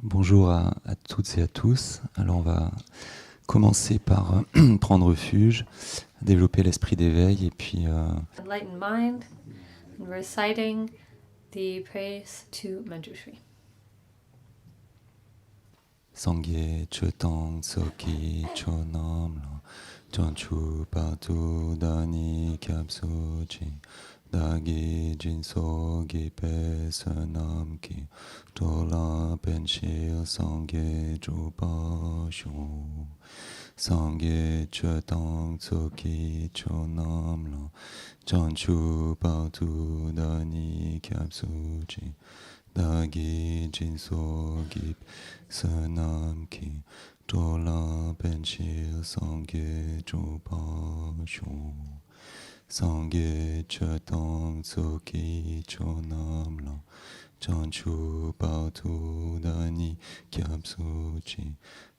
Bonjour à toutes et à tous. Alors on va commencer par prendre refuge, développer l'esprit d'éveil et puis Enlightened mind and reciting the praise to Manjushri. Sangye Chötang Tsoki Chonam Chanchu Patu Dani Kyapsuchi Dagi Jinso Gipe Sanam Ki Tola Penshil Sangye Drupa Shu Sangye Chötang Tsoki Chonam Chanchu Patu Dani Kyapsuchi Dagi Jinso Gip Sanam Ki Tola Penshil Sangye Drupa Shu Sangye Chötang Tsoki Chonam Lo Chanchu Patu Dani Kyapsuchi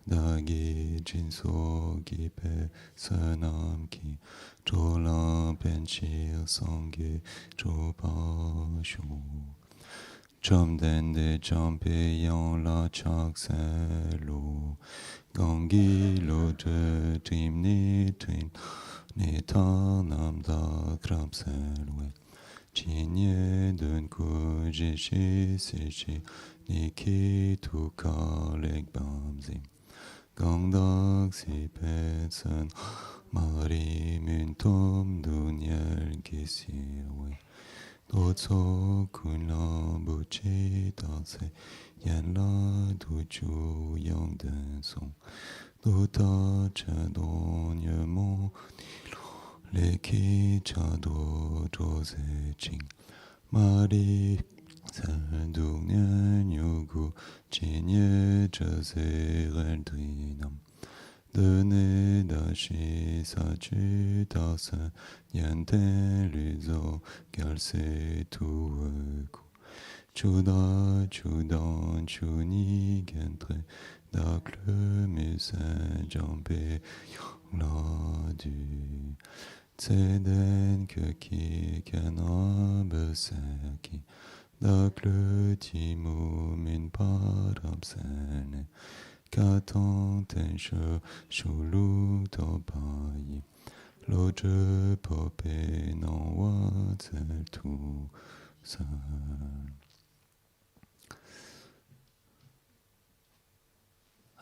Dagi Jinso Gipe Sanam Ki Tola Penshil Sangye Drupa Shu Chom dende champe yon la chak selu Gangi lo de tim ni tin Ni ta nam da krab selwe Chinye dun ku jishi sishi Ni ki tu ka leg bamzi Gangdak si petsen Mari mun tom dunyel kisirwe Dozo kunla buchi tase Yen la du chu yang den song Do ta cha don ye mo Le ki cha do do se ching Mari san du nyan yugu Chin ye cha se ren trinam Dene da shi sa chu ta sa Yen ten lu zo Gyal se tu ku Chuda chudan chuni gentre Dak le musen jambe Yang la du Tseden ke ki kana beseki Dak le timu min parab sene Katan ten she shulu to payi Lo je popé non wa zel tout seul.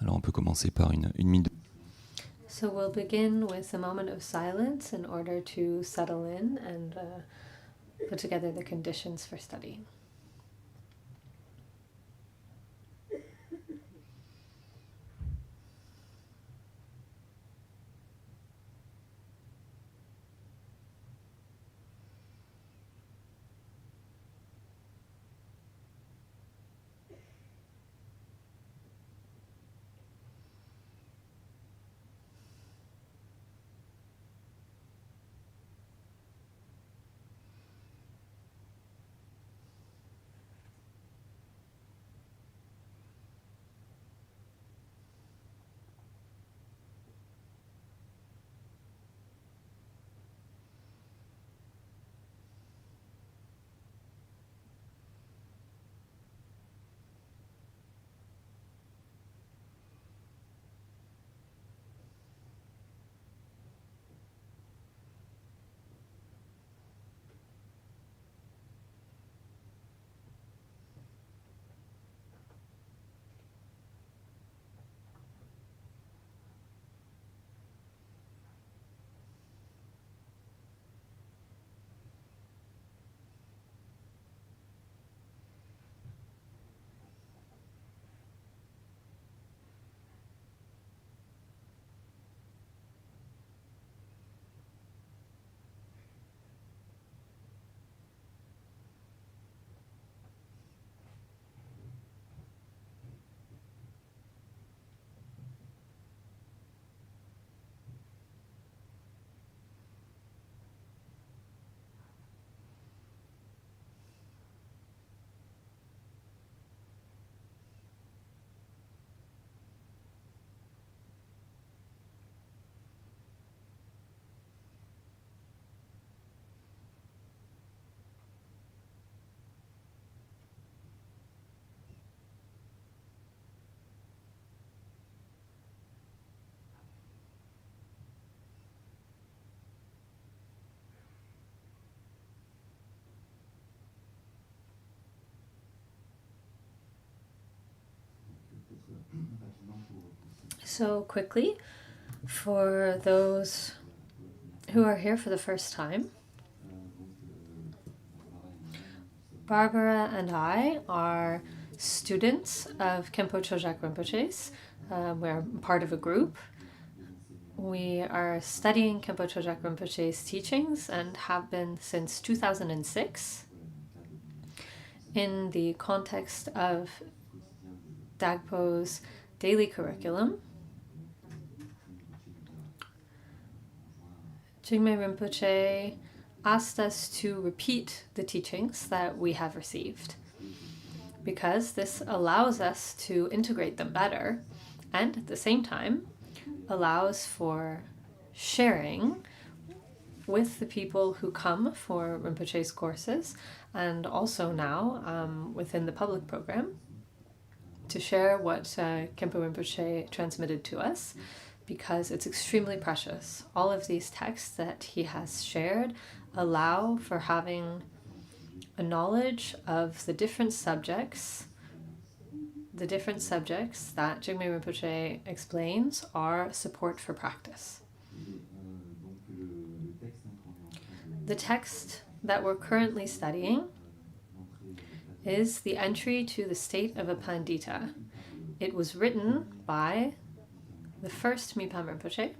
Alors on peut commencer par une minute. So we'll begin with a moment of silence in order to settle in and put together the conditions for study. So quickly, for those who are here for the first time, Barbara and I are students of Khenpo Chödrak Rinpoche's. We're part of a group. We are studying Khenpo Chödrak Rinpoche's teachings and have been since 2006 in the context of Dagpo's daily curriculum. Jigme Rinpoche asked us to repeat the teachings that we have received because this allows us to integrate them better and at the same time allows for sharing with the people who come for Rinpoche's courses and also now within the public program to share what Khenpo Rinpoche transmitted to us, because it's extremely precious. All of these texts that he has shared allow for having a knowledge of the different subjects. The different subjects that Jigme Rinpoche explains are support for practice. The text that we're currently studying is the entry to the state of a Pandita. It was written by the first Mipham Rinpoche.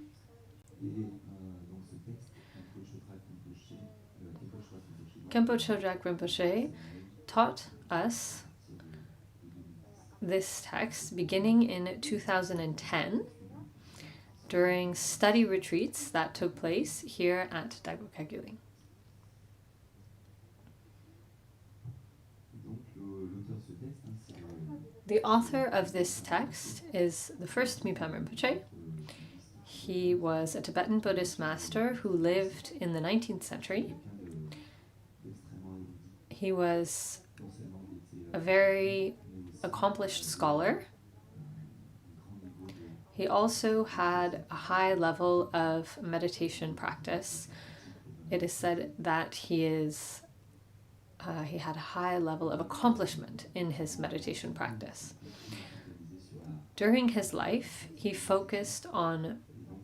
Khenpo Chödrak Rinpoche taught us this text beginning in 2010 during study retreats that took place here at Dagpo Kagyu. The author of this text is the first Mipham Rinpoche. He was a Tibetan Buddhist master who lived in the 19th century. He was a very accomplished scholar. He also had a high level of meditation practice. It is said that he had a high level of accomplishment in his meditation practice. During his life, he focused on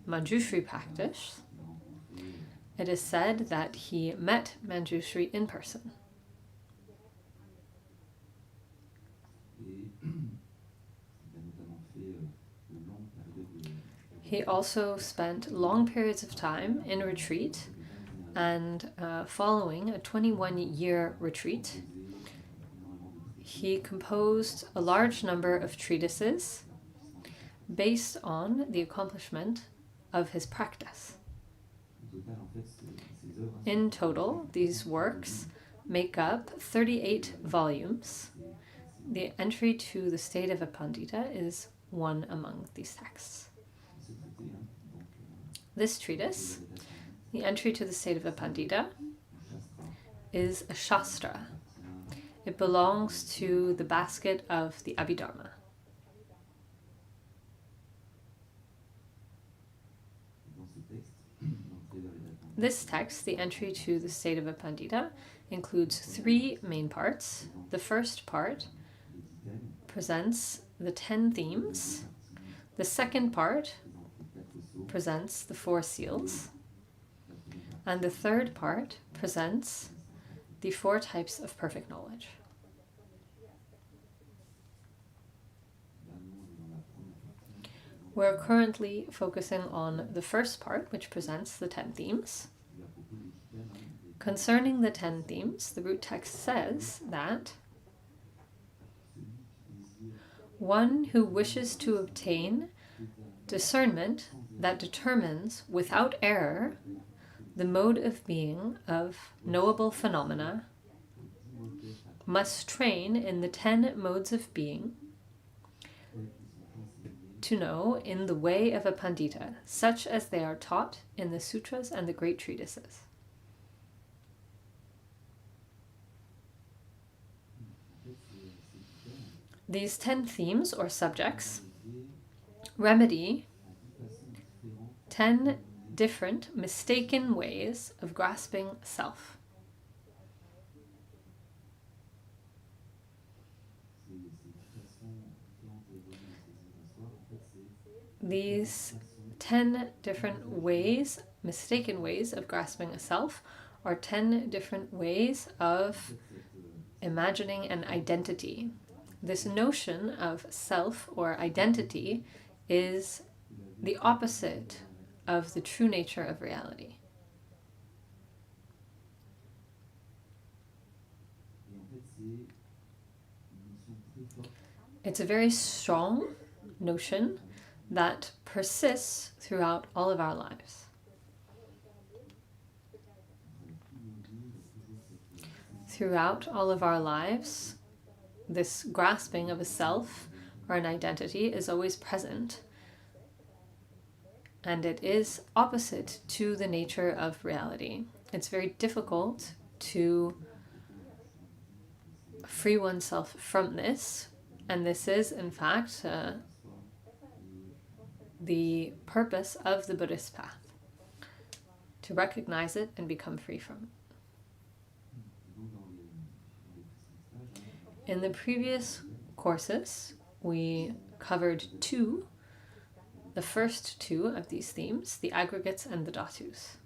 Manjushri practice. It is said that he met Manjushri in person. He also spent long periods of time in retreat, and following a 21-year retreat, he composed a large number of treatises based on the accomplishment of his practice. In total, these works make up 38 volumes. The entry to the state of a Pandita is one among these texts. This treatise, the entry to the state of a Pandita, is a Shastra. It belongs to the basket of the Abhidharma. This text, the entry to the state of a Pandita, includes 3 main parts. The first part presents the 10 themes. The second part presents the 4 seals. And the third part presents the 4 types of perfect knowledge. We're currently focusing on the first part, which presents the 10 themes. Concerning the 10 themes, the root text says that one who wishes to obtain discernment that determines without error the mode of being of knowable phenomena must train in the 10 modes of being to know in the way of a Pandita, such as they are taught in the sutras and the great treatises. These 10 themes or subjects remedy 10 different mistaken ways of grasping self. these 10 different ways, mistaken ways of grasping a self, are 10 different ways of imagining an identity. This notion of self or identity is the opposite of the true nature of reality. It's a very strong notion that persists throughout all of our lives. Throughout all of our lives, this grasping of a self or an identity is always present, and it is opposite to the nature of reality. It's very difficult to free oneself from this, and this is, in fact, the purpose of the Buddhist path, to recognize it and become free from it. In the previous courses, we covered the first two of these themes, the aggregates and the dhatus.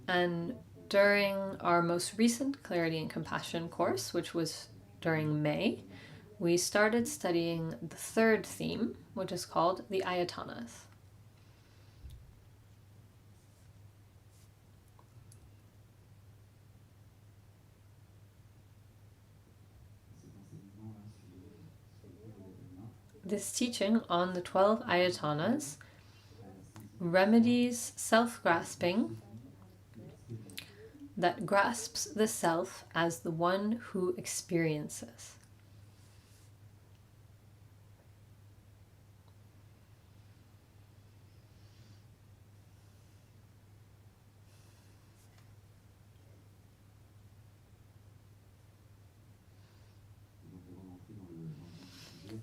And during our most recent Clarity and Compassion course, which was during May, we started studying the third theme, which is called the Ayatanas. This teaching on the 12 Ayatanas remedies self-grasping that grasps the self as the one who experiences.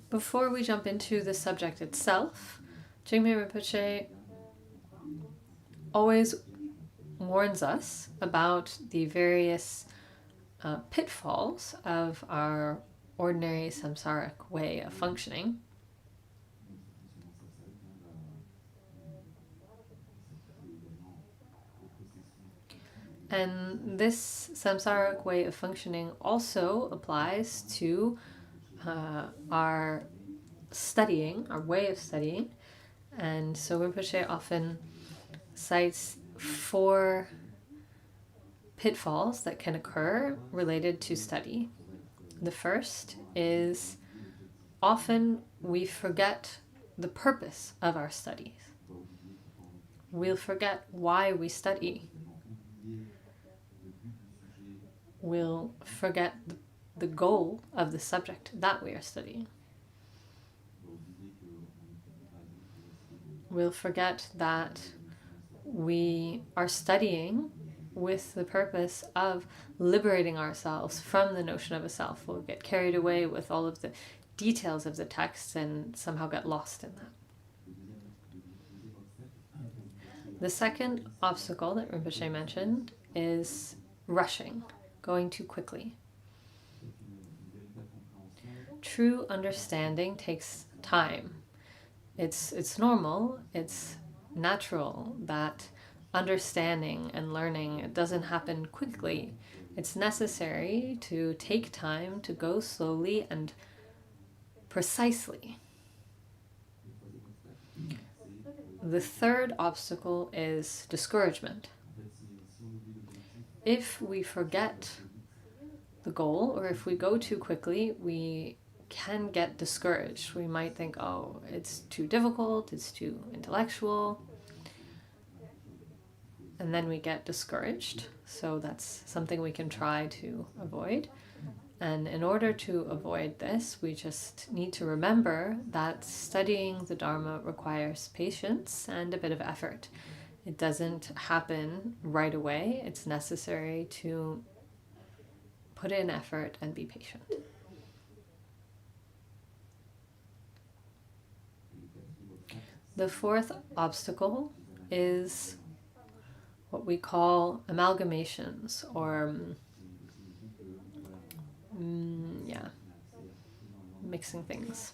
Before we jump into the subject itself, Ju Mipham Rinpoche always warns us about the various pitfalls of our ordinary samsaric way of functioning. And this samsaric way of functioning also applies to our studying, our way of studying. And so Rinpoche often cites 4 pitfalls that can occur related to study. The first is often we forget the purpose of our studies. We'll forget why we study. We'll forget the goal of the subject that we are studying. We'll forget that we are studying with the purpose of liberating ourselves from the notion of a self. We'll get carried away with all of the details of the text and somehow get lost in that. The second obstacle that Rinpoche mentioned is rushing, going too quickly. True understanding takes time. It's normal, it's natural that understanding and learning doesn't happen quickly. It's necessary to take time to go slowly and precisely. The third obstacle is discouragement. If we forget the goal, or if we go too quickly, we can get discouraged. We might think, oh, it's too difficult, it's too intellectual, and then we get discouraged. So that's something we can try to avoid. And in order to avoid this, we just need to remember that studying the Dharma requires patience and a bit of effort. It doesn't happen right away. It's necessary to put in effort and be patient. The fourth obstacle is what we call amalgamations, or mixing things.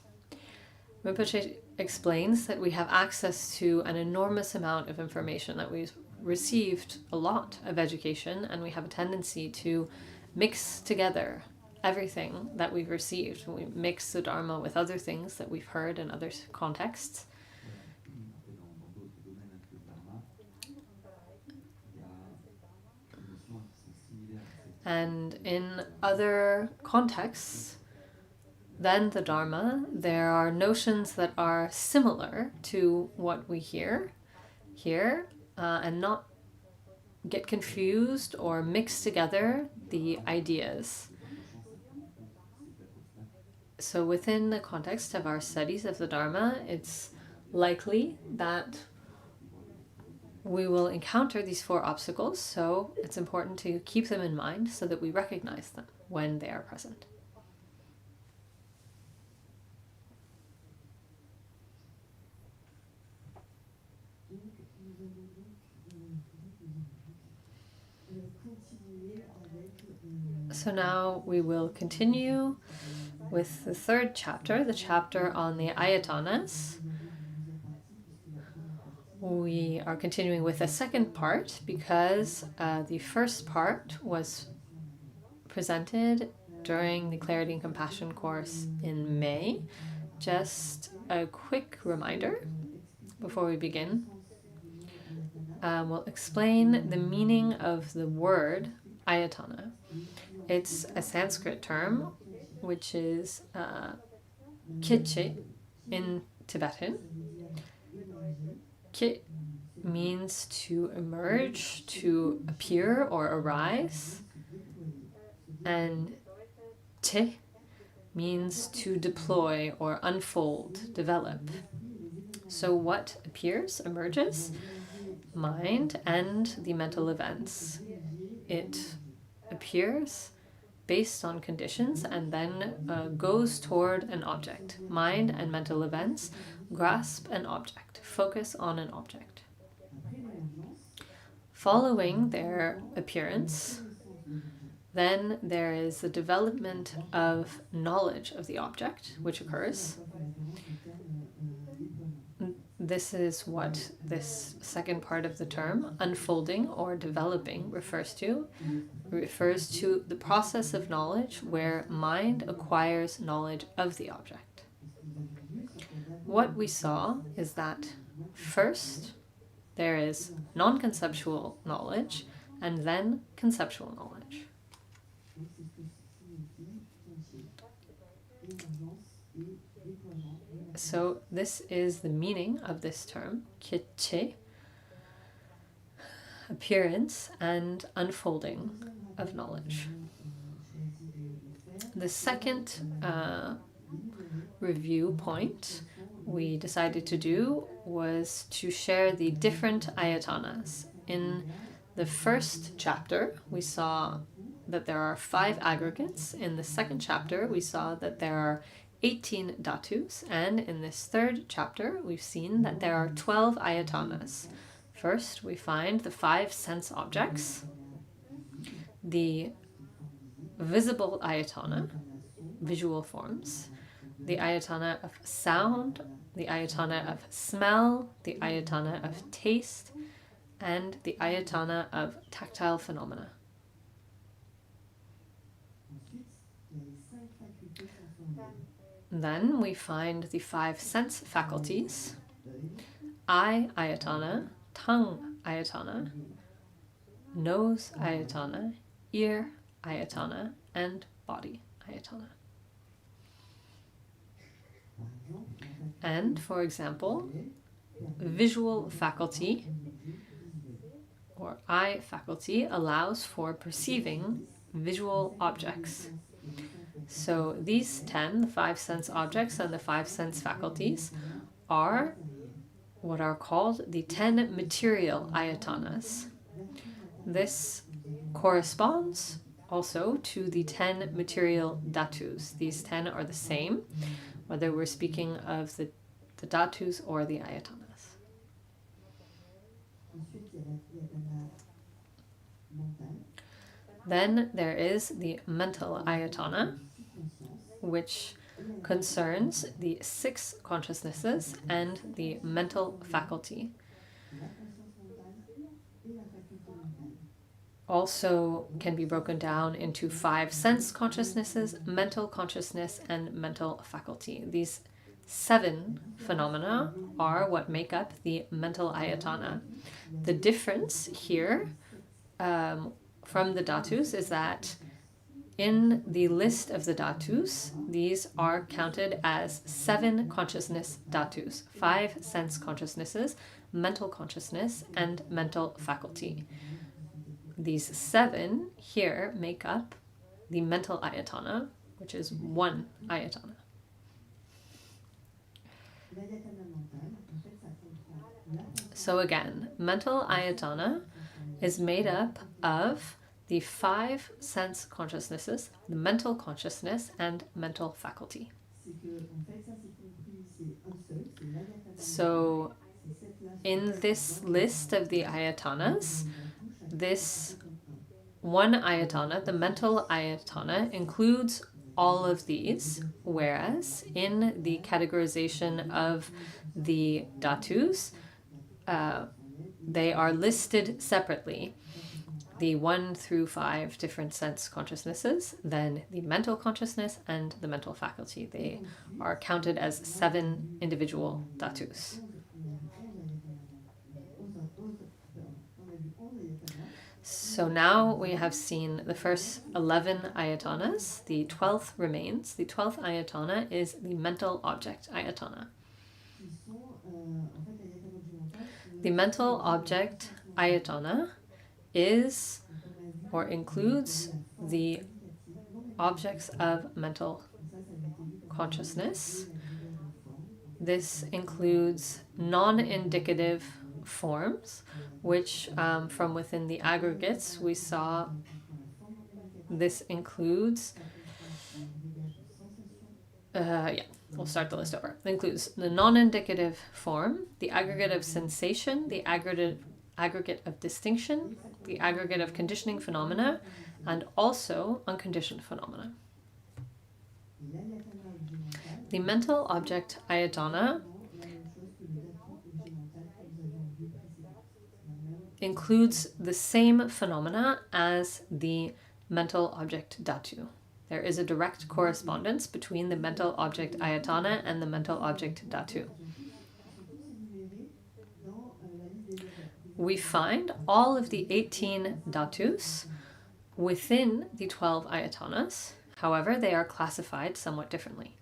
Rinpoche explains that we have access to an enormous amount of information, that we've received a lot of education, and we have a tendency to mix together everything that we've received. We mix the Dharma with other things that we've heard in other contexts. And in other contexts than the Dharma, there are notions that are similar to what we hear here, and not get confused or mix together the ideas. So within the context of our studies of the Dharma, it's likely that we will encounter these four obstacles, so it's important to keep them in mind so that we recognize them when they are present. So now we will continue with the third chapter, the chapter on the Ayatanas. We are continuing with the second part because the first part was presented during the Clarity and Compassion course in May. Just a quick reminder before we begin. We'll explain the meaning of the word Ayatana. It's a Sanskrit term which is kitche in Tibetan. Kit means to emerge, to appear or arise, and te means to deploy or unfold, develop. So what appears, emerges? Mind and the mental events. It appears based on conditions and then goes toward an object. Mind and mental events grasp an object, focus on an object. Following their appearance, then there is the development of knowledge of the object, which occurs. This is what this second part of the term, unfolding or developing, refers to. It refers to the process of knowledge where mind acquires knowledge of the object. What we saw is that first there is non-conceptual knowledge and then conceptual knowledge. So this is the meaning of this term, kitche, appearance and unfolding of knowledge. The second review point we decided to do was to share the different ayatanas. In the first chapter, we saw that there are 5 aggregates. In the second chapter, we saw that there are 18 dhatus, and in this third chapter, we've seen that there are 12 ayatanas. First, we find the 5 sense objects, the visible ayatana, visual forms, the ayatana of sound, the ayatana of smell, the ayatana of taste, and the ayatana of tactile phenomena. Then we find the 5 sense faculties, eye ayatana, tongue ayatana, nose ayatana, ear ayatana, and body ayatana. And, for example, visual faculty or eye faculty allows for perceiving visual objects. So these 10, the 5 sense objects and the 5 sense faculties, are what are called the 10 material ayatanas. This corresponds also to the 10 material dhatus. These 10 are the same, whether we're speaking of the dhatus or the ayatanas. Then there is the mental ayatana, which concerns the 6 consciousnesses and the mental faculty. Also can be broken down into 5 sense consciousnesses, mental consciousness, and mental faculty. These 7 phenomena are what make up the mental ayatana. The difference here from the dhatus is that in the list of the dhatus, these are counted as 7 consciousness dhatus, 5 sense consciousnesses, mental consciousness, and mental faculty. These 7 here make up the mental ayatana, which is 1 ayatana. So again, mental ayatana is made up of the 5 sense consciousnesses, the mental consciousness, and mental faculty. So in this list of the ayatanas, this 1 ayatana, the mental ayatana, includes all of these, whereas in the categorization of the dhatus, they are listed separately. The 1 through 5 different sense consciousnesses, then the mental consciousness and the mental faculty. They are counted as 7 individual dhatus. So now we have seen the first 11 ayatanas. The 12th remains. The 12th ayatana is the mental object ayatana. The mental object ayatana is or includes the objects of mental consciousness. This includes non-indicative forms, which from within the aggregates we saw this includes, we'll start the list over. It includes the non-indicative form, the aggregate of sensation, the aggregate of distinction, the aggregate of conditioning phenomena, and also unconditioned phenomena. The mental object ayatana includes the same phenomena as the mental object dhatu. There is a direct correspondence between the mental object ayatana and the mental object dhatu. We find all of the 18 dhatus within the 12 ayatanas. However, they are classified somewhat differently.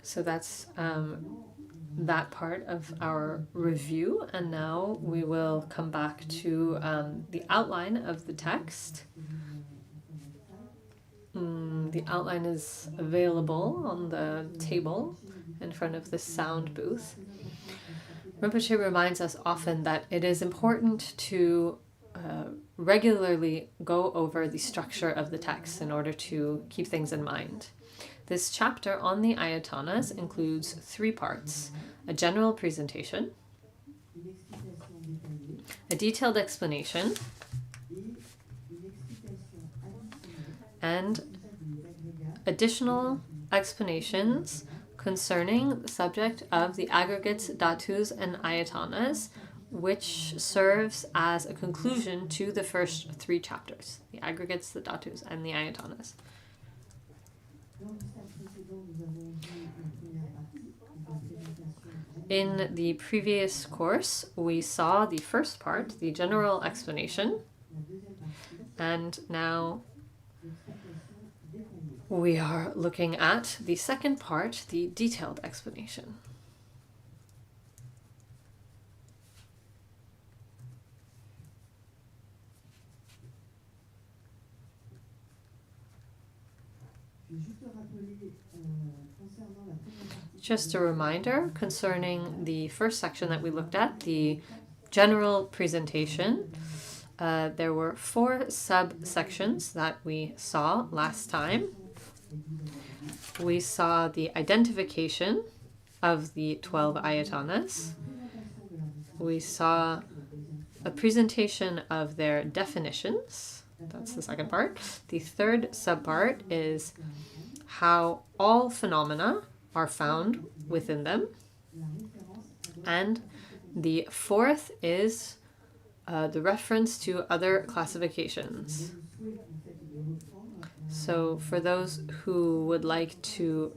So that's that part of our review, and now we will come back to the outline of the text. The outline is available on the table in front of the sound booth. Rinpoche reminds us often that it is important to regularly go over the structure of the text in order to keep things in mind. This chapter on the ayatanas includes 3 parts: a general presentation, a detailed explanation, and additional explanations concerning the subject of the aggregates, dhatus, and ayatanas, which serves as a conclusion to the first 3 chapters: the aggregates, the dhatus, and the ayatanas. In the previous course, we saw the first part, the general explanation, and now we are looking at the second part, the detailed explanation. Just a reminder concerning the first section that we looked at, the general presentation. There were 4 subsections that we saw last time. We saw the identification of the 12 ayatanas. We saw a presentation of their definitions. That's the second part. The third subpart is how all phenomena are found within them. And the fourth is the reference to other classifications. So for those who would like to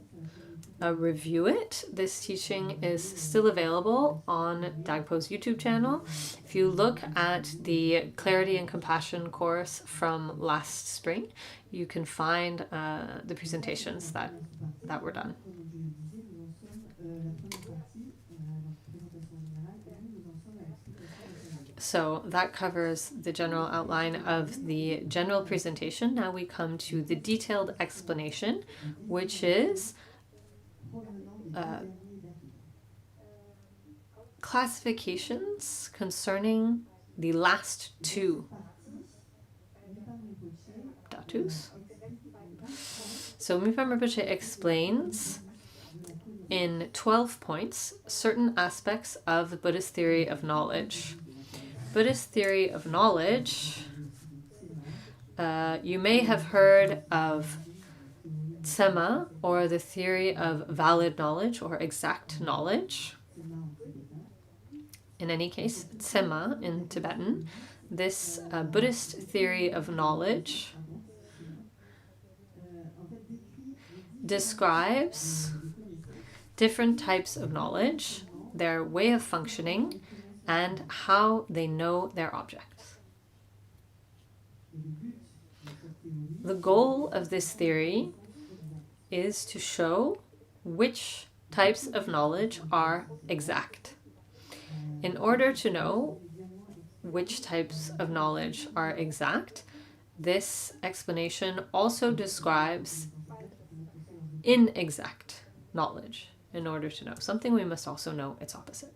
review it, this teaching is still available on Dagpo's YouTube channel. If you look at the Clarity and Compassion course from last spring, you can find the presentations that were done. So that covers the general outline of the general presentation. Now we come to the detailed explanation, which is classifications concerning the last two dhatus. So Mipham Rinpoche explains in 12 points certain aspects of the Buddhist theory of knowledge. Buddhist theory of knowledge, you may have heard of Tsema, or the theory of valid knowledge or exact knowledge. In any case, Tsema in Tibetan, this Buddhist theory of knowledge describes different types of knowledge, their way of functioning, and how they know their objects. The goal of this theory is to show which types of knowledge are exact. In order to know which types of knowledge are exact, this explanation also describes inexact knowledge. In order to know something, we must also know its opposite.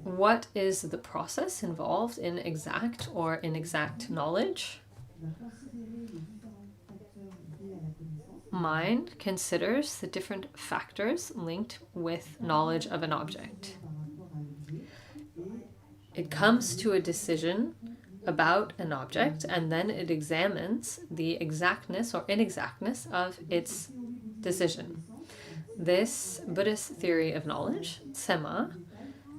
What is the process involved in exact or inexact knowledge? Mind considers the different factors linked with knowledge of an object. It comes to a decision about an object, and then it examines the exactness or inexactness of its decision. This Buddhist theory of knowledge, Tsema,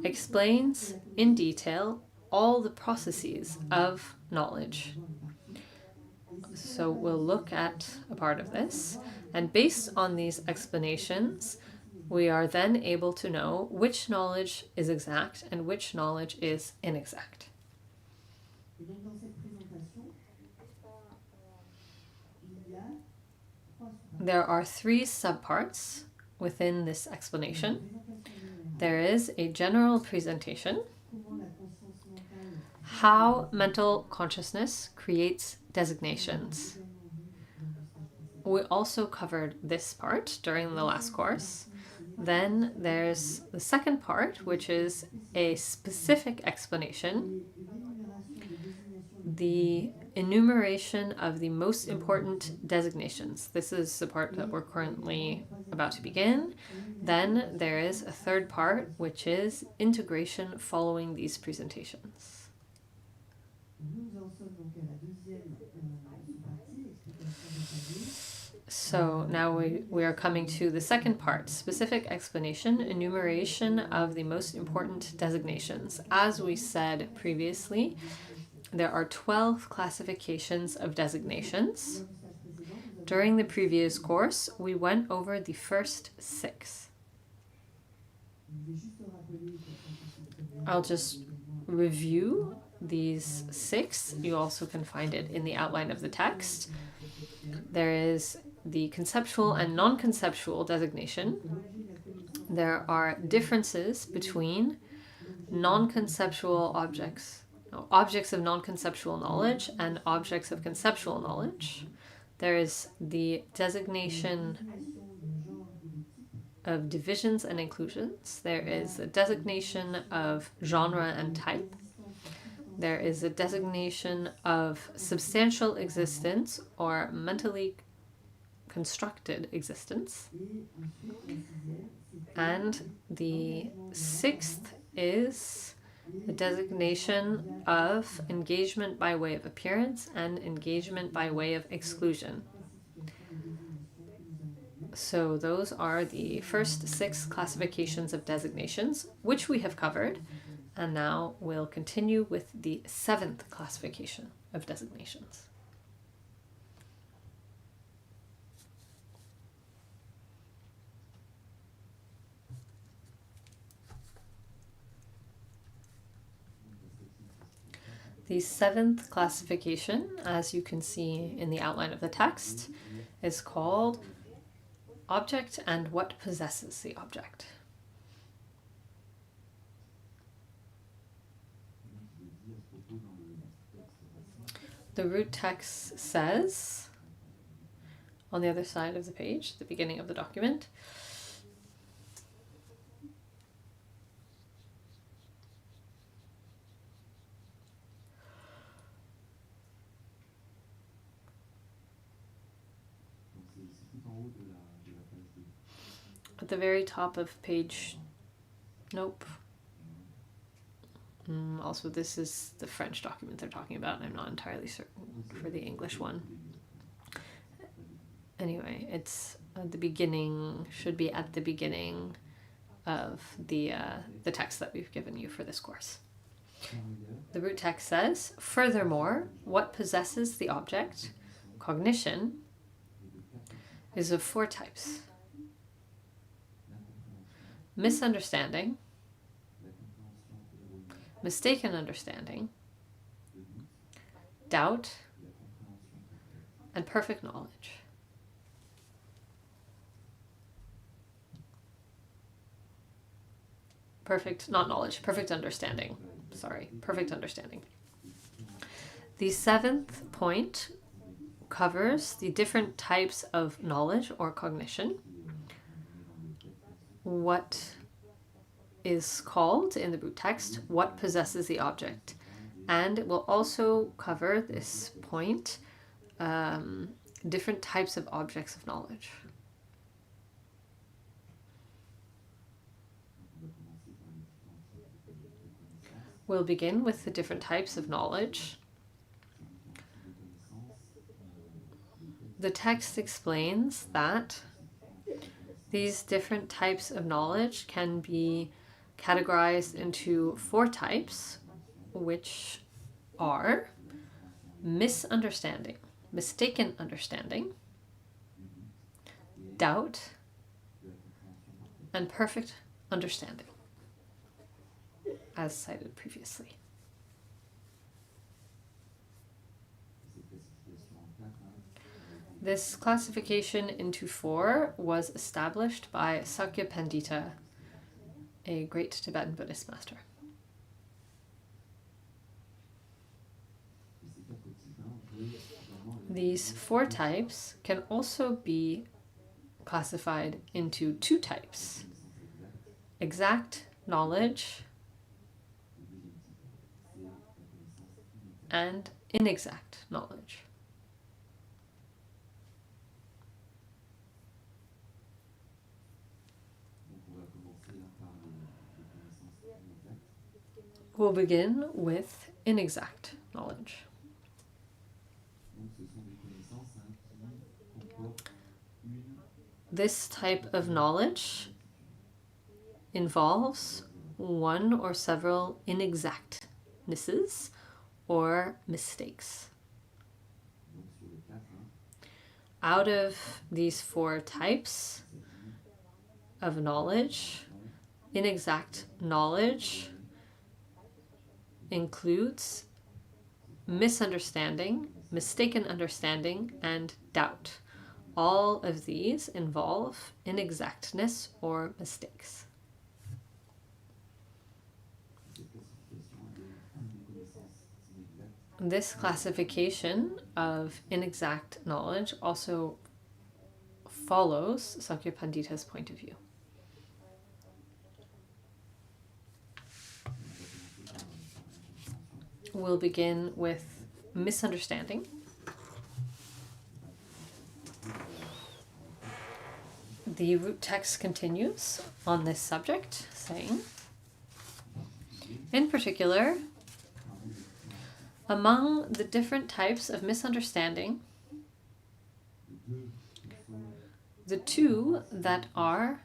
explains in detail all the processes of knowledge. So we'll look at a part of this, and based on these explanations, we are then able to know which knowledge is exact and which knowledge is inexact. There are three subparts within this explanation. There is a general presentation, how mental consciousness creates designations. We also covered this part during the last course. Then there's the second part, which is a specific explanation, the enumeration of the most important designations. This is the part that we're currently about to begin. Then there is a third part, which is integration following these presentations. So now we are coming to the second part, specific explanation, enumeration of the most important designations. As we said previously, there are 12 classifications of designations. During the previous course, we went over the first 6. I'll just review these 6. You also can find it in the outline of the text. There is the conceptual and non-conceptual designation. There are differences between non-conceptual objects of non-conceptual knowledge and objects of conceptual knowledge. There is the designation of divisions and inclusions. There is a designation of genre and type. There is a designation of substantial existence or mentally constructed existence. And the 6th is the designation of engagement by way of appearance and engagement by way of exclusion. So those are the first 6 classifications of designations, which we have covered, and now we'll continue with the 7th classification of designations. The 7th classification, as you can see in the outline of the text, is called Object and What Possesses the Object. The root text says, on the other side of the page, the beginning of the document, at the very top of page, nope. Also, this is the French document they're talking about, and I'm not entirely certain for the English one. Anyway, it's at the beginning, should be at the beginning of the text that we've given you for this course. The root text says, furthermore, what possesses the object, cognition, is of 4 types. Misunderstanding, mistaken understanding, doubt, and perfect knowledge. Not knowledge, perfect understanding. Sorry, perfect understanding. The 7th point covers the different types of knowledge or cognition. What is called in the root text, what possesses the object. And it will also cover this point, different types of objects of knowledge. We'll begin with the different types of knowledge. The text explains that these different types of knowledge can be categorized into 4 types, which are misunderstanding, mistaken understanding, doubt, and perfect understanding, as cited previously. This classification into 4 was established by Sakya Pandita, a great Tibetan Buddhist master. These 4 types can also be classified into 2 types: exact knowledge and inexact knowledge. We'll begin with inexact knowledge. This type of knowledge involves one or several inexactnesses or mistakes. Out of these 4 types of knowledge, inexact knowledge includes misunderstanding, mistaken understanding, and doubt. All of these involve inexactness or mistakes. This classification of inexact knowledge also follows Sakya Pandita's point of view. We'll begin with misunderstanding. The root text continues on this subject, saying, In particular, among the different types of misunderstanding, the two that are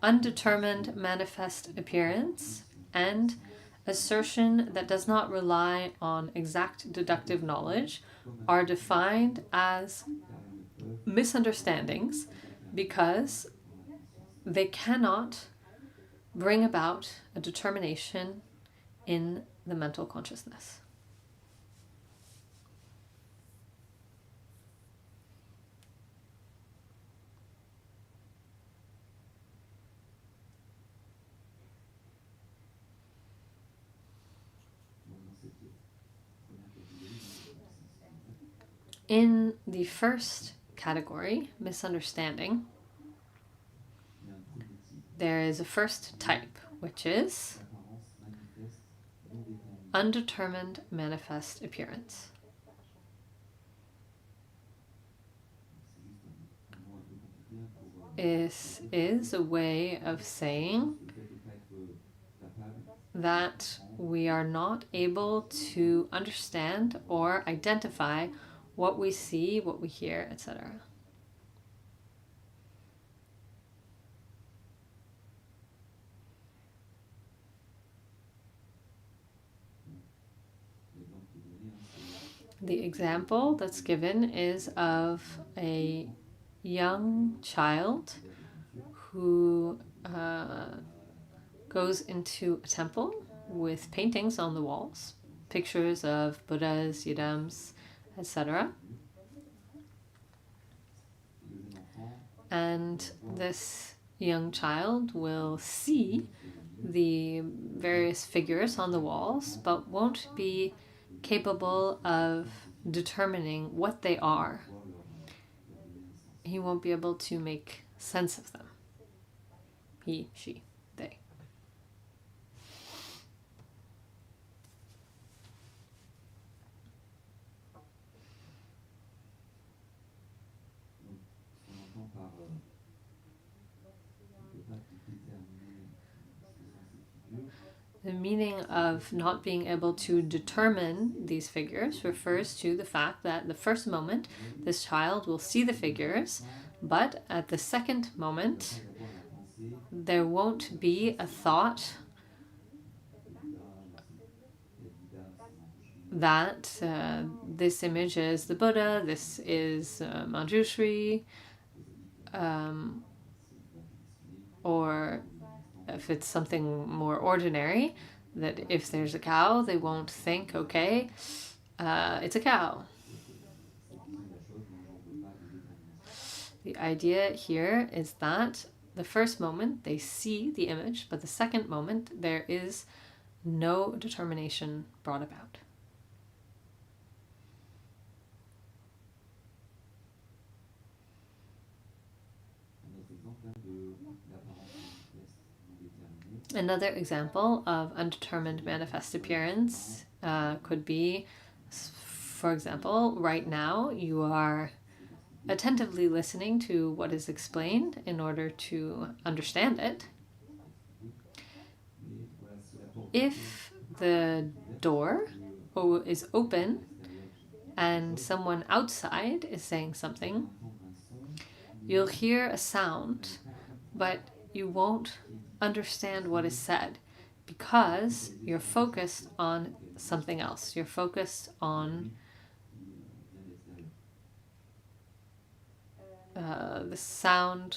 undetermined manifest appearance and assertion that does not rely on exact deductive knowledge are defined as misunderstandings because they cannot bring about a determination in the mental consciousness. In the first category, misunderstanding, there is a first type, which is undetermined manifest appearance. This is a way of saying that we are not able to understand or identify what we see, what we hear, etc. The example that's given is of a young child who goes into a temple with paintings on the walls, pictures of Buddhas, Yidams, etc. And this young child will see the various figures on the walls, but won't be capable of determining what they are. He won't be able to make sense of them. He, she, they. The meaning of not being able to determine these figures refers to the fact that the first moment this child will see the figures, but at the second moment there won't be a thought that this image is the Buddha, this is Manjushri, or if it's something more ordinary, that if there's a cow, they won't think, okay, it's a cow. The idea here is that the first moment they see the image, but the second moment there is no determination brought about. Another example of undetermined manifest appearance could be, for example, right now you are attentively listening to what is explained in order to understand it. If the door is open and someone outside is saying something, you'll hear a sound, but you won't understand what is said because you're focused on something else. You're focused on the sound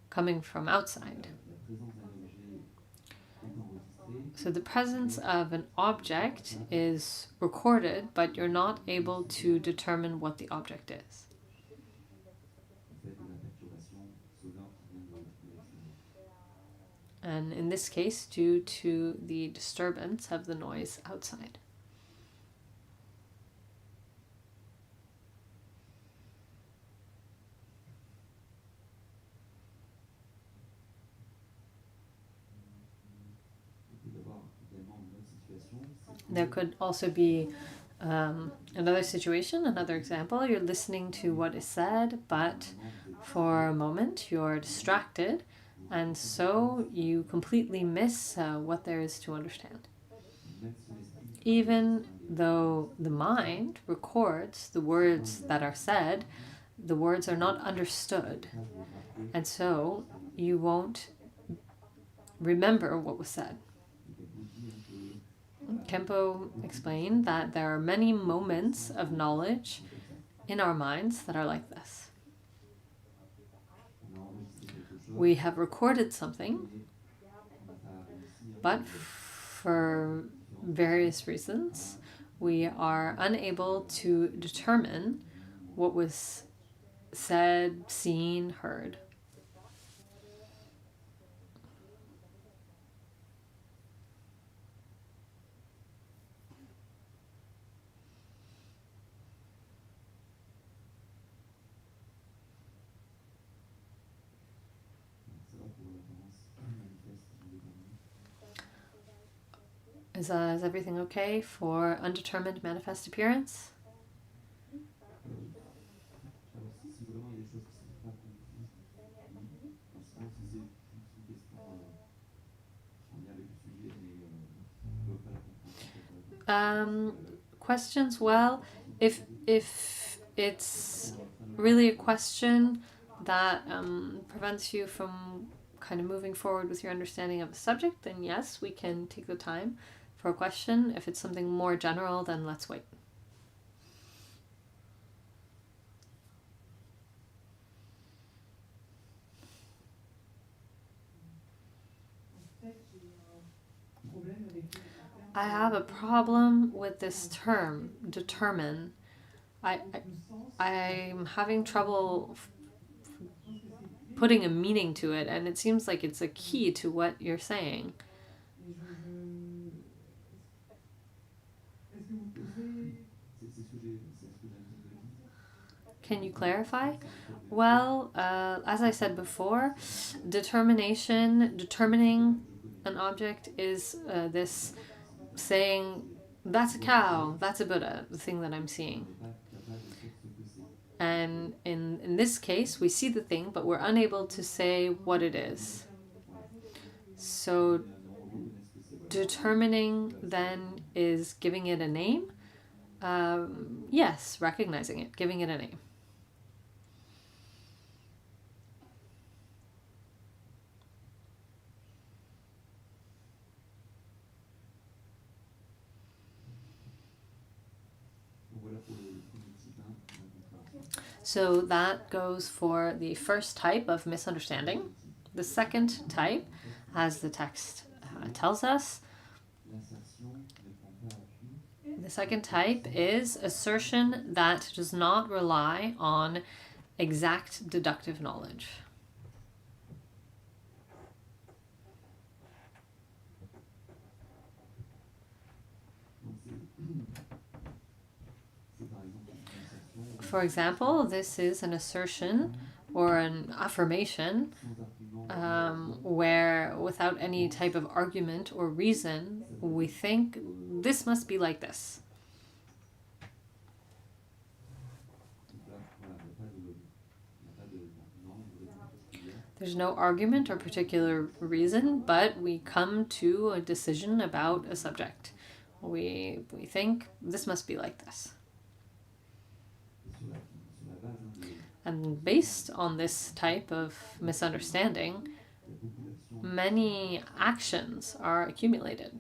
coming from outside. So the presence of an object is recorded, but you're not able to determine what the object is. And in this case, due to the disturbance of the noise outside. There could also be another situation, another example. You're listening to what is said, but for a moment you're distracted And so you completely miss what there is to understand. Even though the mind records the words that are said, the words are not understood. And so you won't remember what was said. Khenpo explained that there are many moments of knowledge in our minds that are like this. We have recorded something, but for various reasons, we are unable to determine what was said, seen, heard. Is everything okay for undetermined manifest appearance? Questions? Well, if it's really a question that prevents you from kind of moving forward with your understanding of the subject, then yes, we can take the time for a question. If it's something more general, then let's wait. I have a problem with this term, determine. I'm having trouble putting a meaning to it, and it seems like it's a key to what you're saying. Can you clarify? Well, as I said before, determining an object is this saying, that's a cow, that's a Buddha, the thing that I'm seeing. And in this case, we see the thing, but we're unable to say what it is. So determining then is giving it a name. Yes, recognizing it, giving it a name. So that goes for the first type of misunderstanding. The second type, as the text tells us, the second type is assertion that does not rely on exact deductive knowledge. For example, this is an assertion or an affirmation where without any type of argument or reason, we think this must be like this. There's no argument or particular reason, but we come to a decision about a subject. We think this must be like this. And based on this type of misunderstanding, many actions are accumulated.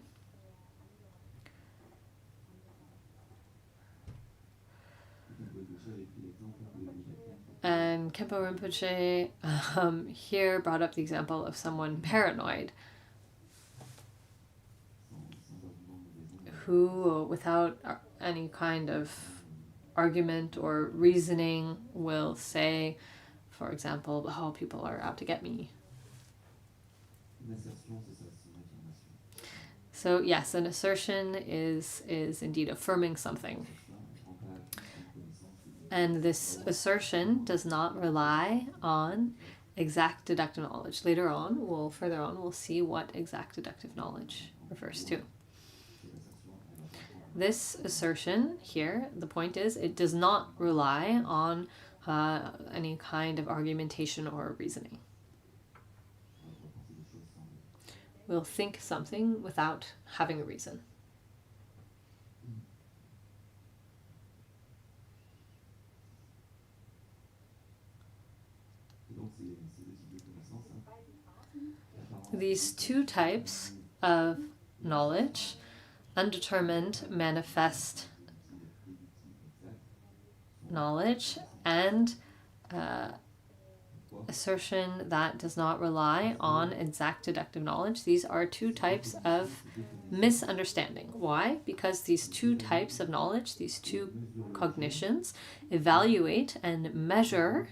And Khenpo Rinpoche here brought up the example of someone paranoid who, without any kind of argument or reasoning, will say, for example, oh, people are out to get me. So yes, an assertion is indeed affirming something. And this assertion does not rely on exact deductive knowledge. Further on, we'll see what exact deductive knowledge refers to. This assertion here, the point is, it does not rely on any kind of argumentation or reasoning. will think something without having a reason. These two types of knowledge, undetermined manifest knowledge and assertion that does not rely on exact deductive knowledge, these are two types of misunderstanding. Why? Because these two types of knowledge, these two cognitions, evaluate and measure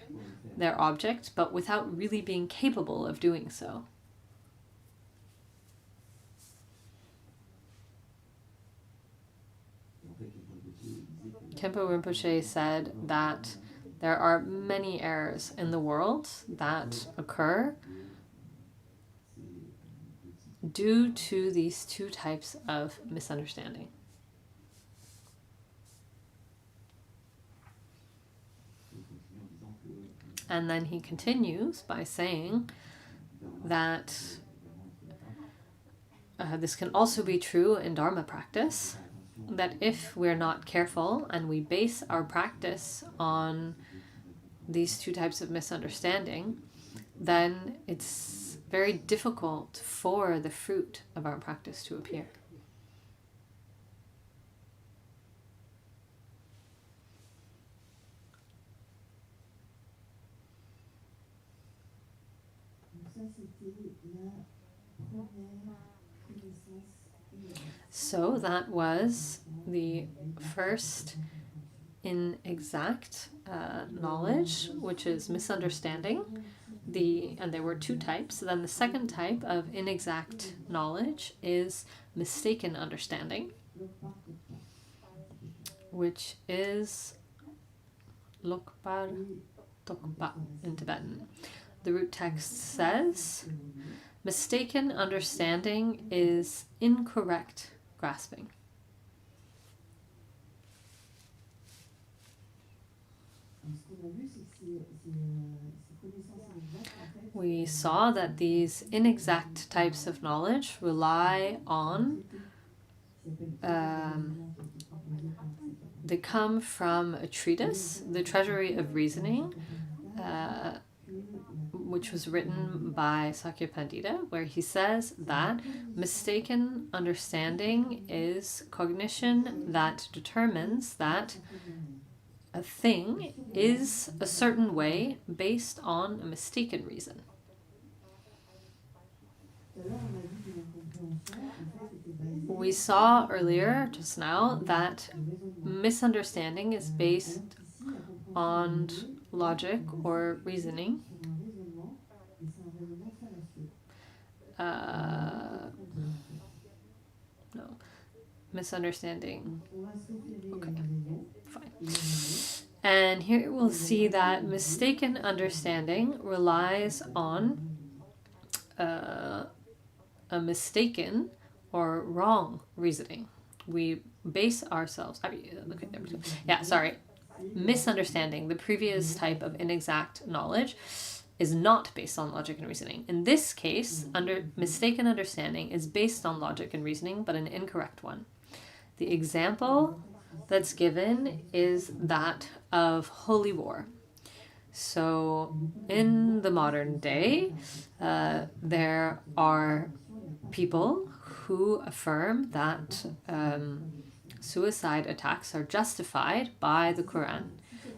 their object, but without really being capable of doing so. Khenpo Rinpoche said that there are many errors in the world that occur due to these two types of misunderstanding. And then he continues by saying that this can also be true in Dharma practice, that if we're not careful and we base our practice on these two types of misunderstanding, then it's very difficult for the fruit of our practice to appear. So that was the first inexact knowledge, which is misunderstanding. And there were two types. Then the second type of inexact knowledge is mistaken understanding, which is lokpar tokpa in Tibetan. The root text says, mistaken understanding is incorrect grasping. We saw that these inexact types of knowledge rely on, they come from a treatise, the Treasury of Reasoning, which was written by Sakya Pandita, where he says that mistaken understanding is cognition that determines that a thing is a certain way based on a mistaken reason. We saw earlier, just now, that misunderstanding is based on logic or reasoning. No, misunderstanding. Okay, fine. And here we'll see that mistaken understanding relies on a mistaken or wrong reasoning. We base ourselves. Misunderstanding, the previous type of inexact knowledge, is not based on logic and reasoning. In this case, mistaken understanding is based on logic and reasoning, but an incorrect one. The example that's given is that of holy war. So in the modern day, there are people who affirm that suicide attacks are justified by the Quran.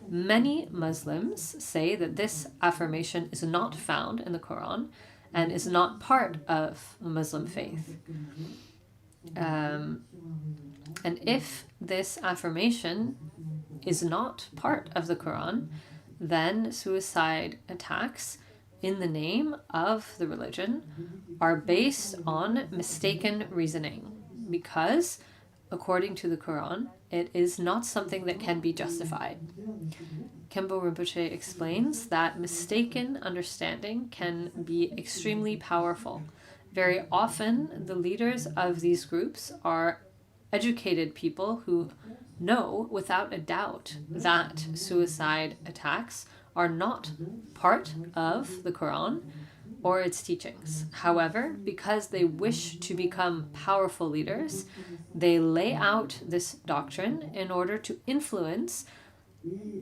Many Muslims say that this affirmation is not found in the Quran and is not part of the Muslim faith. And if this affirmation is not part of the Quran, then suicide attacks in the name of the religion are based on mistaken reasoning, because according to the Quran, it is not something that can be justified. Khenpo Rinpoche explains that mistaken understanding can be extremely powerful. Very often, the leaders of these groups are educated people who know without a doubt that suicide attacks are not part of the Quran, or its teachings. However, because they wish to become powerful leaders, they lay out this doctrine in order to influence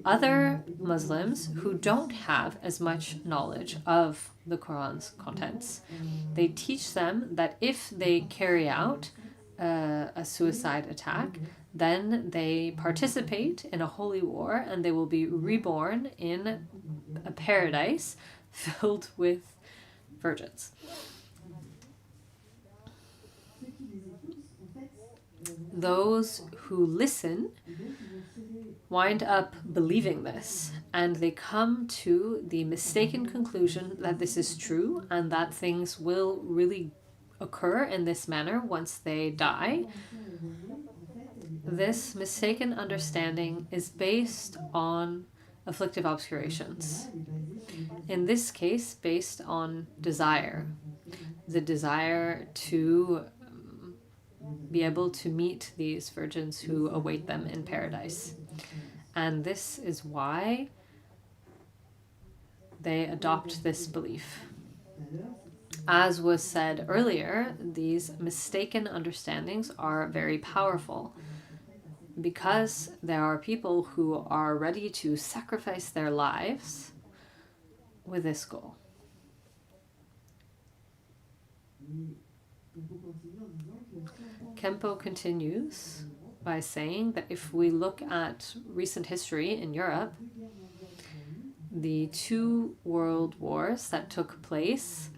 other Muslims who don't have as much knowledge of the Quran's contents. They teach them that if they carry out a suicide attack, then they participate in a holy war and they will be reborn in a paradise filled with virgins. Those who listen wind up believing this, and they come to the mistaken conclusion that this is true and that things will really occur in this manner once they die. This mistaken understanding is based on afflictive obscurations. In this case, based on desire. The desire to be able to meet these virgins who await them in paradise. And this is why they adopt this belief. As was said earlier, these mistaken understandings are very powerful because there are people who are ready to sacrifice their lives with this goal. Khenpo continues by saying that if we look at recent history in Europe, the 2 world wars that took place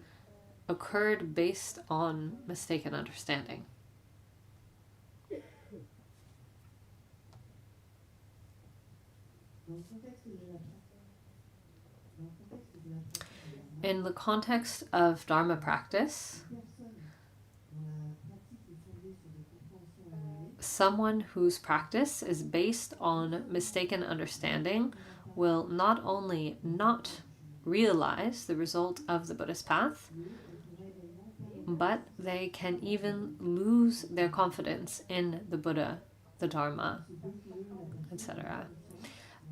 occurred based on mistaken understanding. In the context of Dharma practice, someone whose practice is based on mistaken understanding will not only not realize the result of the Buddhist path, but they can even lose their confidence in the Buddha, the Dharma, etc.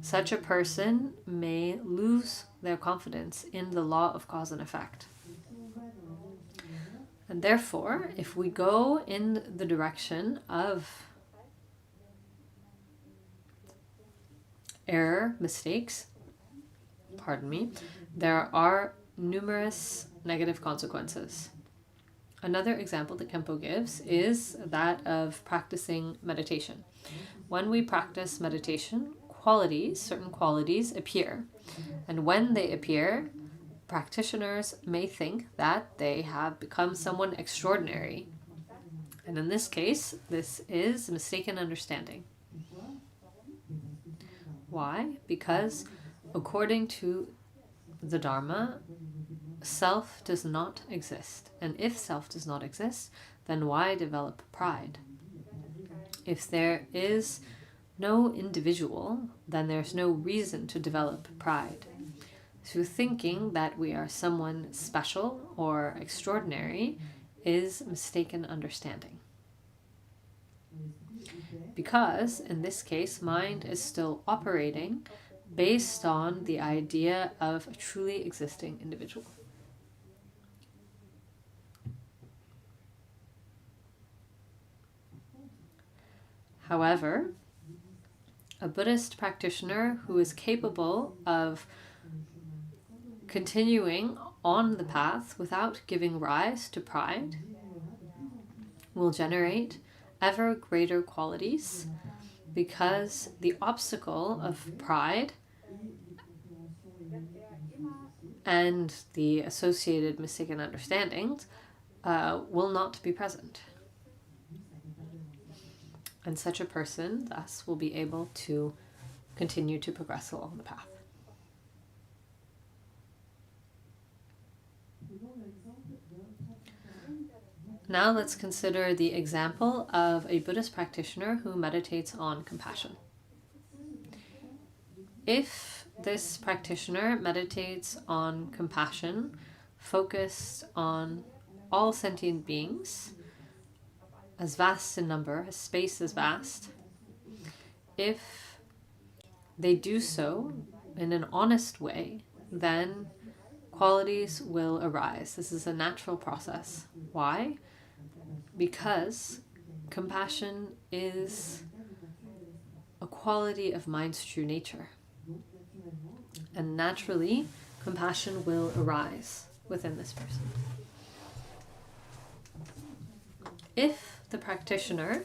Such a person may lose their confidence in the law of cause and effect. And therefore, if we go in the direction of error, mistakes, there are numerous negative consequences. Another example that Khenpo gives is that of practicing meditation. When we practice meditation, certain qualities appear. And when they appear, practitioners may think that they have become someone extraordinary. And in this case, this is mistaken understanding. Why? Because according to the Dharma, self does not exist. And if self does not exist, then why develop pride? If there is no individual, then there's no reason to develop pride. So thinking that we are someone special or extraordinary is mistaken understanding. Because, in this case, mind is still operating based on the idea of a truly existing individual. However, a Buddhist practitioner who is capable of continuing on the path without giving rise to pride will generate ever greater qualities, because the obstacle of pride and the associated mistaken understandings will not be present. And such a person, thus, will be able to continue to progress along the path. Now let's consider the example of a Buddhist practitioner who meditates on compassion. If this practitioner meditates on compassion, focused on all sentient beings, as vast in number, as space is vast, if they do so in an honest way, then qualities will arise. This is a natural process. Why? Because compassion is a quality of mind's true nature. And naturally, compassion will arise within this person. If the practitioner,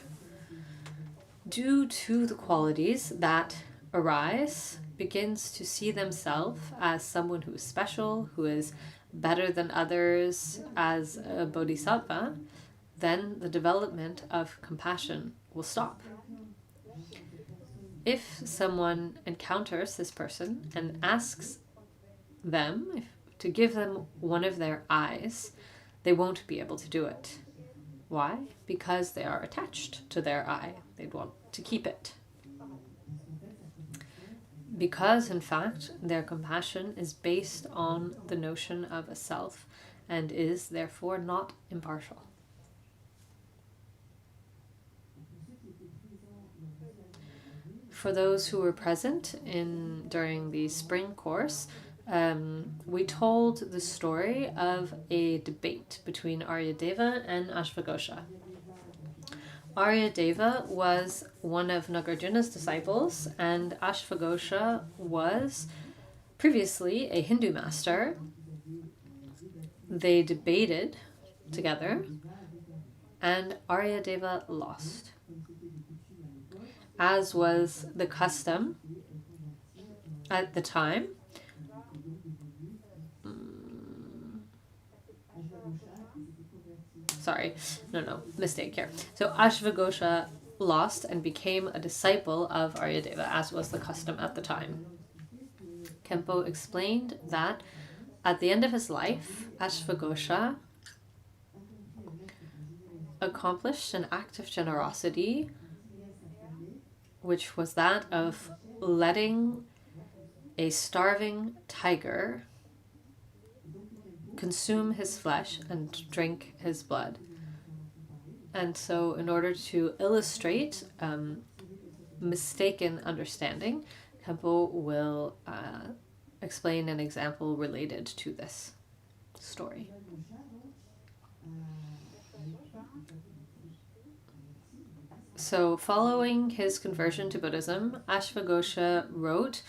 due to the qualities that arise, begins to see themselves as someone who is special, who is better than others, as a bodhisattva, then the development of compassion will stop. If someone encounters this person and asks them to give them one of their eyes, they won't be able to do it. Why? Because they are attached to their eye. They'd want to keep it. Because, in fact, their compassion is based on the notion of a self and is therefore not impartial. For those who were present during the spring course, we told the story of a debate between Aryadeva and Ashvaghosha. Aryadeva was one of Nagarjuna's disciples, and Ashvaghosha was previously a Hindu master. They debated together, and Aryadeva lost. As was the custom at the time. Mistake here. So Ashvaghosha lost and became a disciple of Aryadeva, as was the custom at the time. Khenpo explained that at the end of his life, Ashvaghosha accomplished an act of generosity, which was that of letting a starving tiger consume his flesh and drink his blood. And so in order to illustrate mistaken understanding, Khenpo will explain an example related to this story. So following his conversion to Buddhism, Ashvaghosha wrote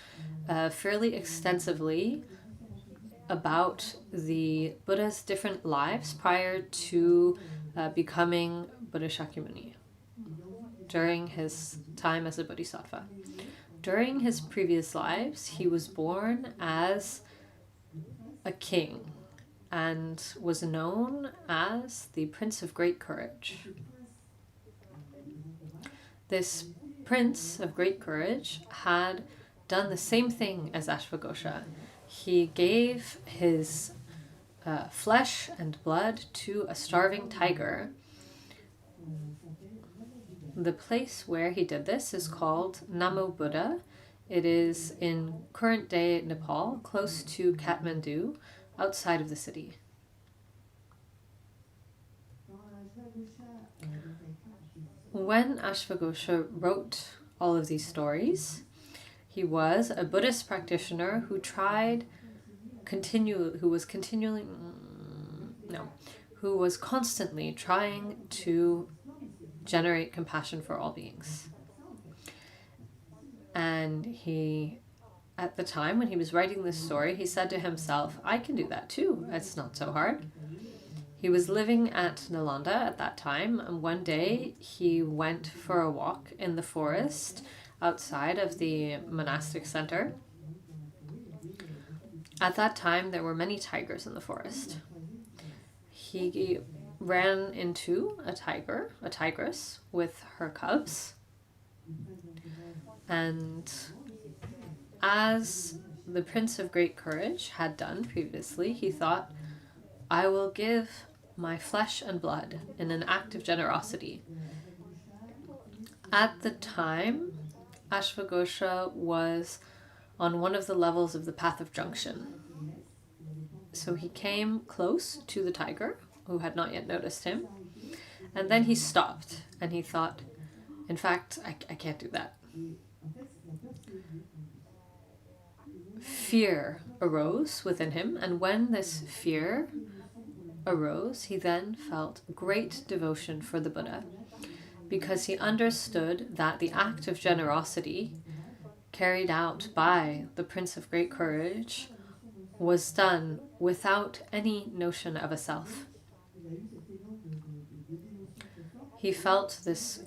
fairly extensively about the Buddha's different lives prior to becoming Buddha Shakyamuni during his time as a bodhisattva. During his previous lives, he was born as a king and was known as the Prince of Great Courage. This Prince of Great Courage had done the same thing as Ashvaghosha. He gave his flesh and blood to a starving tiger. The place where he did this is called Namo Buddha. It is in current-day Nepal, close to Kathmandu, outside of the city. When Ashvaghosha wrote all of these stories, he was a Buddhist practitioner who was constantly trying to generate compassion for all beings. And he, at the time when he was writing this story, he said to himself, I can do that too. It's not so hard. He was living at Nalanda at that time, and one day he went for a walk in the forest outside of the monastic center. At that time, there were many tigers in the forest. He ran into a tigress with her cubs. And as the Prince of Great Courage had done previously, he thought, I will give my flesh and blood in an act of generosity. At the time, Ashvaghosha was on one of the levels of the path of junction. So he came close to the tiger, who had not yet noticed him, and then he stopped and he thought, in fact, I can't do that. fear arose within him, and when this fear arose, he then felt great devotion for the Buddha, because he understood that the act of generosity carried out by the Prince of Great Courage was done without any notion of a self. He felt this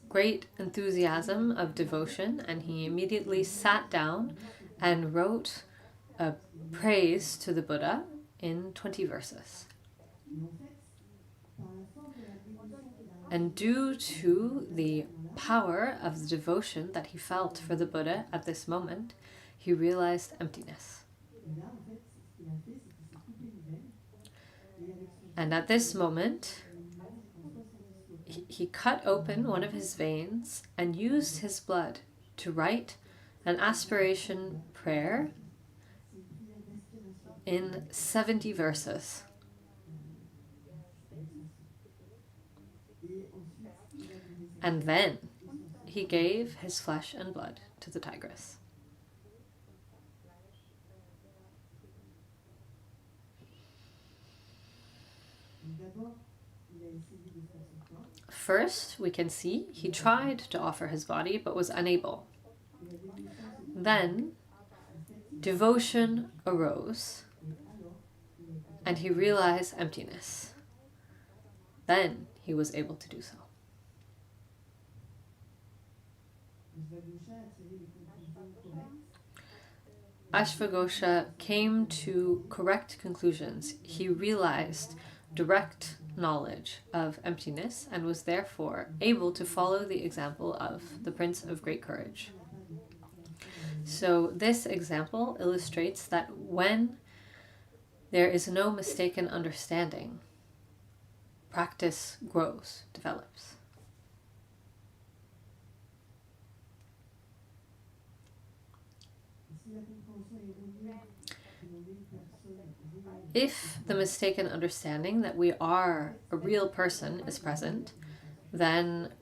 great enthusiasm of devotion, and he immediately sat down and wrote a praise to the Buddha in 20 verses. And due to the power of the devotion that he felt for the Buddha at this moment, he realized emptiness. And at this moment, he cut open one of his veins and used his blood to write an aspiration prayer in 70 verses. And then he gave his flesh and blood to the tigress. First, we can see he tried to offer his body but was unable. Then, devotion arose and he realized emptiness. Then he was able to do so. Ashvaghosha came to correct conclusions. He realized direct knowledge of emptiness and was therefore able to follow the example of the Prince of Great Courage. So this example illustrates that when there is no mistaken understanding, practice grows, develops. If the mistaken understanding that we are a real person is present, then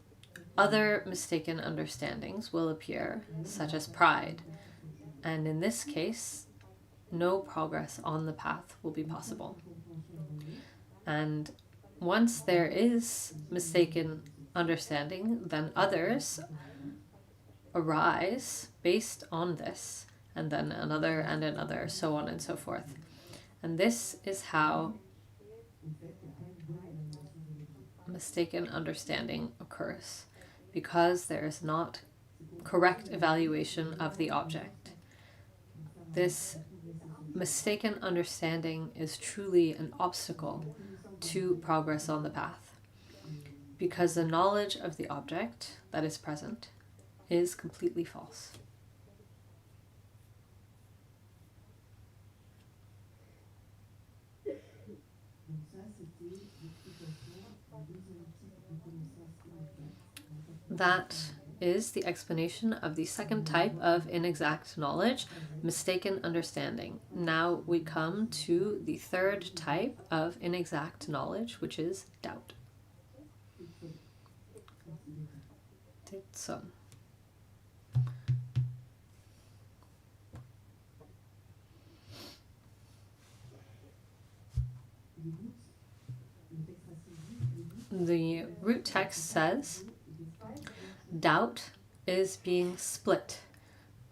other mistaken understandings will appear, such as pride. And in this case, no progress on the path will be possible. And once there is mistaken understanding, then others arise based on this, and then another, so on and so forth. And this is how mistaken understanding occurs, because there is not correct evaluation of the object. This mistaken understanding is truly an obstacle to progress on the path, because the knowledge of the object that is present is completely false. That is the explanation of the second type of inexact knowledge, mistaken understanding. Now we come to the third type of inexact knowledge, which is doubt. The root text says, doubt is being split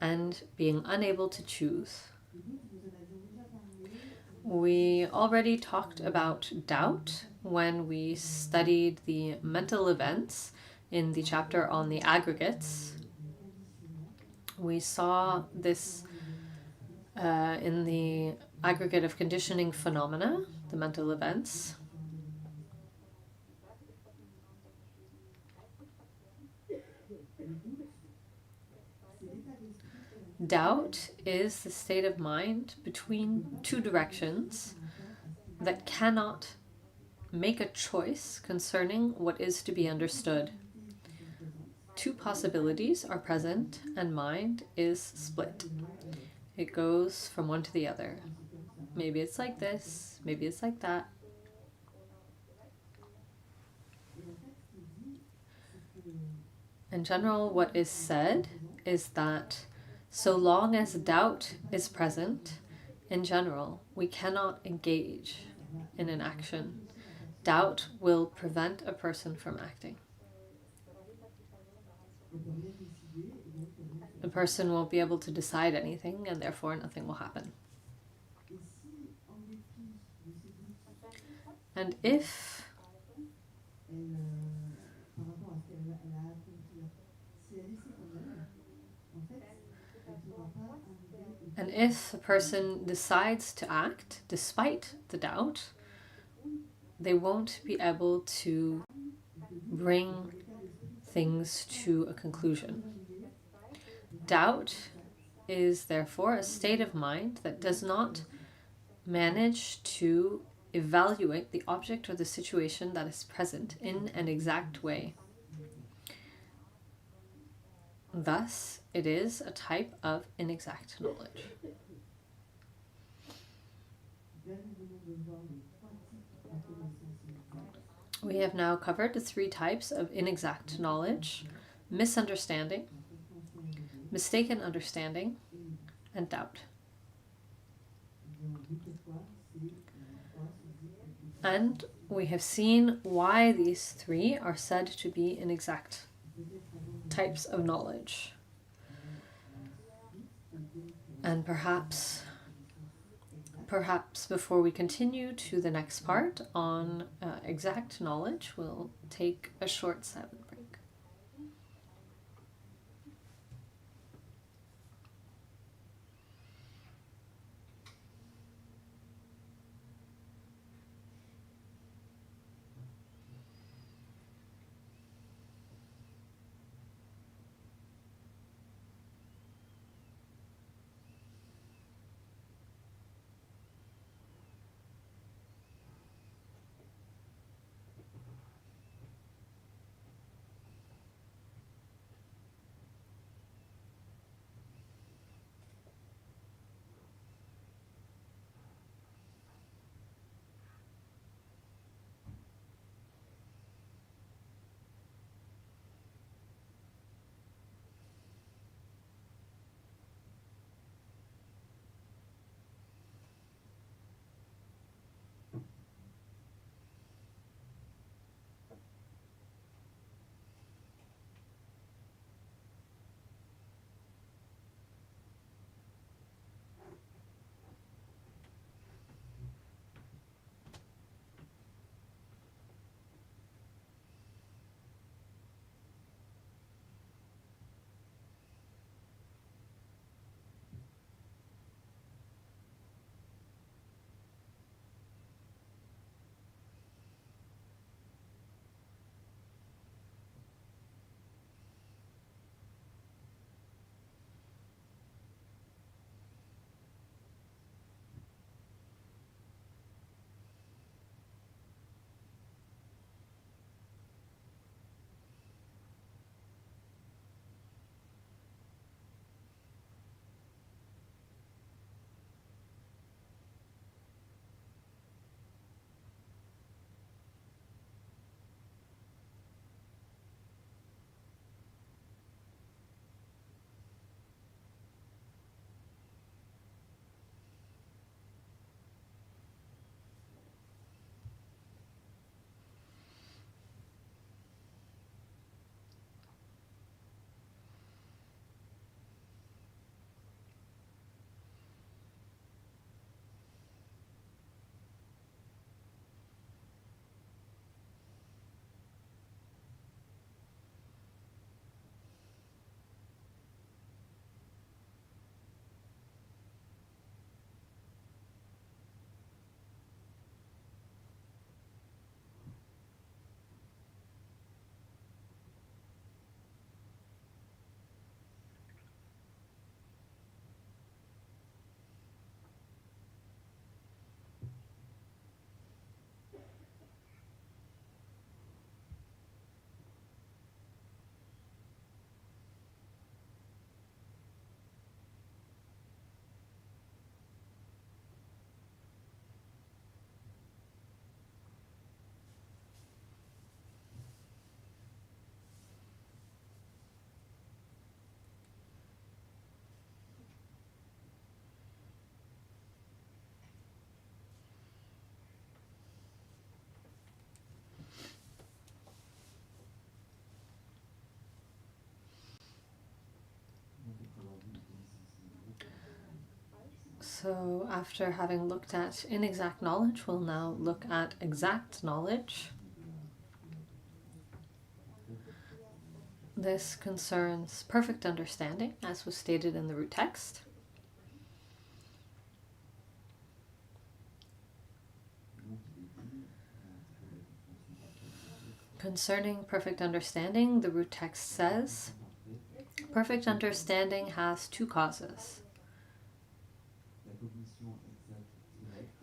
and being unable to choose. We already talked about doubt when we studied the mental events in the chapter on the aggregates. We saw this in the aggregate of conditioning phenomena, the mental events. Doubt is the state of mind between two directions that cannot make a choice concerning what is to be understood. Two possibilities are present and mind is split. It goes from one to the other. Maybe it's like this, maybe it's like that. In general, what is said is that So long as doubt is present, in general, we cannot engage in an action. Doubt will prevent a person from acting. A person won't be able to decide anything, and therefore nothing will happen. And if a person decides to act despite the doubt, they won't be able to bring things to a conclusion. Doubt is therefore a state of mind that does not manage to evaluate the object or the situation that is present in an exact way. Thus, it is a type of inexact knowledge. We have now covered the 3 types of inexact knowledge: misunderstanding, mistaken understanding, and doubt. And we have seen why these 3 are said to be inexact types of knowledge. And perhaps before we continue to the next part on exact knowledge, we'll take a short silent break. So after having looked at inexact knowledge, we'll now look at exact knowledge. This concerns perfect understanding, as was stated in the root text. Concerning perfect understanding, the root text says, perfect understanding has two causes.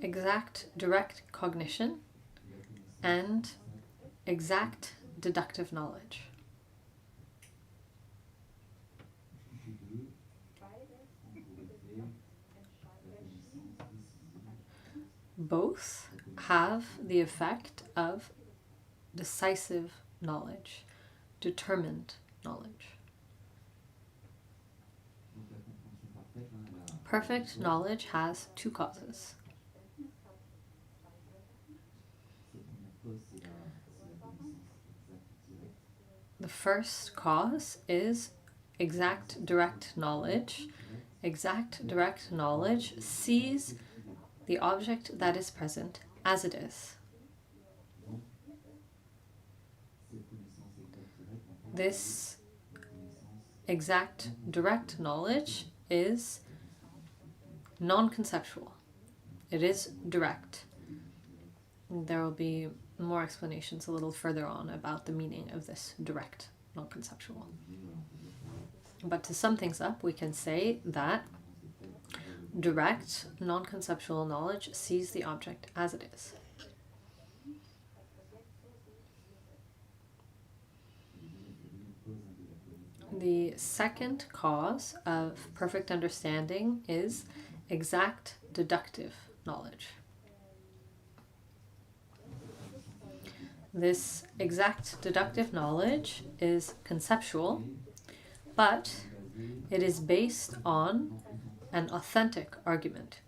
Exact direct cognition and exact deductive knowledge. Both have the effect of decisive knowledge, determined knowledge. Perfect knowledge has two causes. The first cause is exact direct knowledge. Exact direct knowledge sees the object that is present as it is. This exact direct knowledge is non-conceptual. It is direct. There will be more explanations a little further on about the meaning of this direct, non-conceptual. But to sum things up, we can say that direct, non-conceptual knowledge sees the object as it is. The second cause of perfect understanding is exact deductive knowledge. This exact deductive knowledge is conceptual, but it is based on an authentic argument,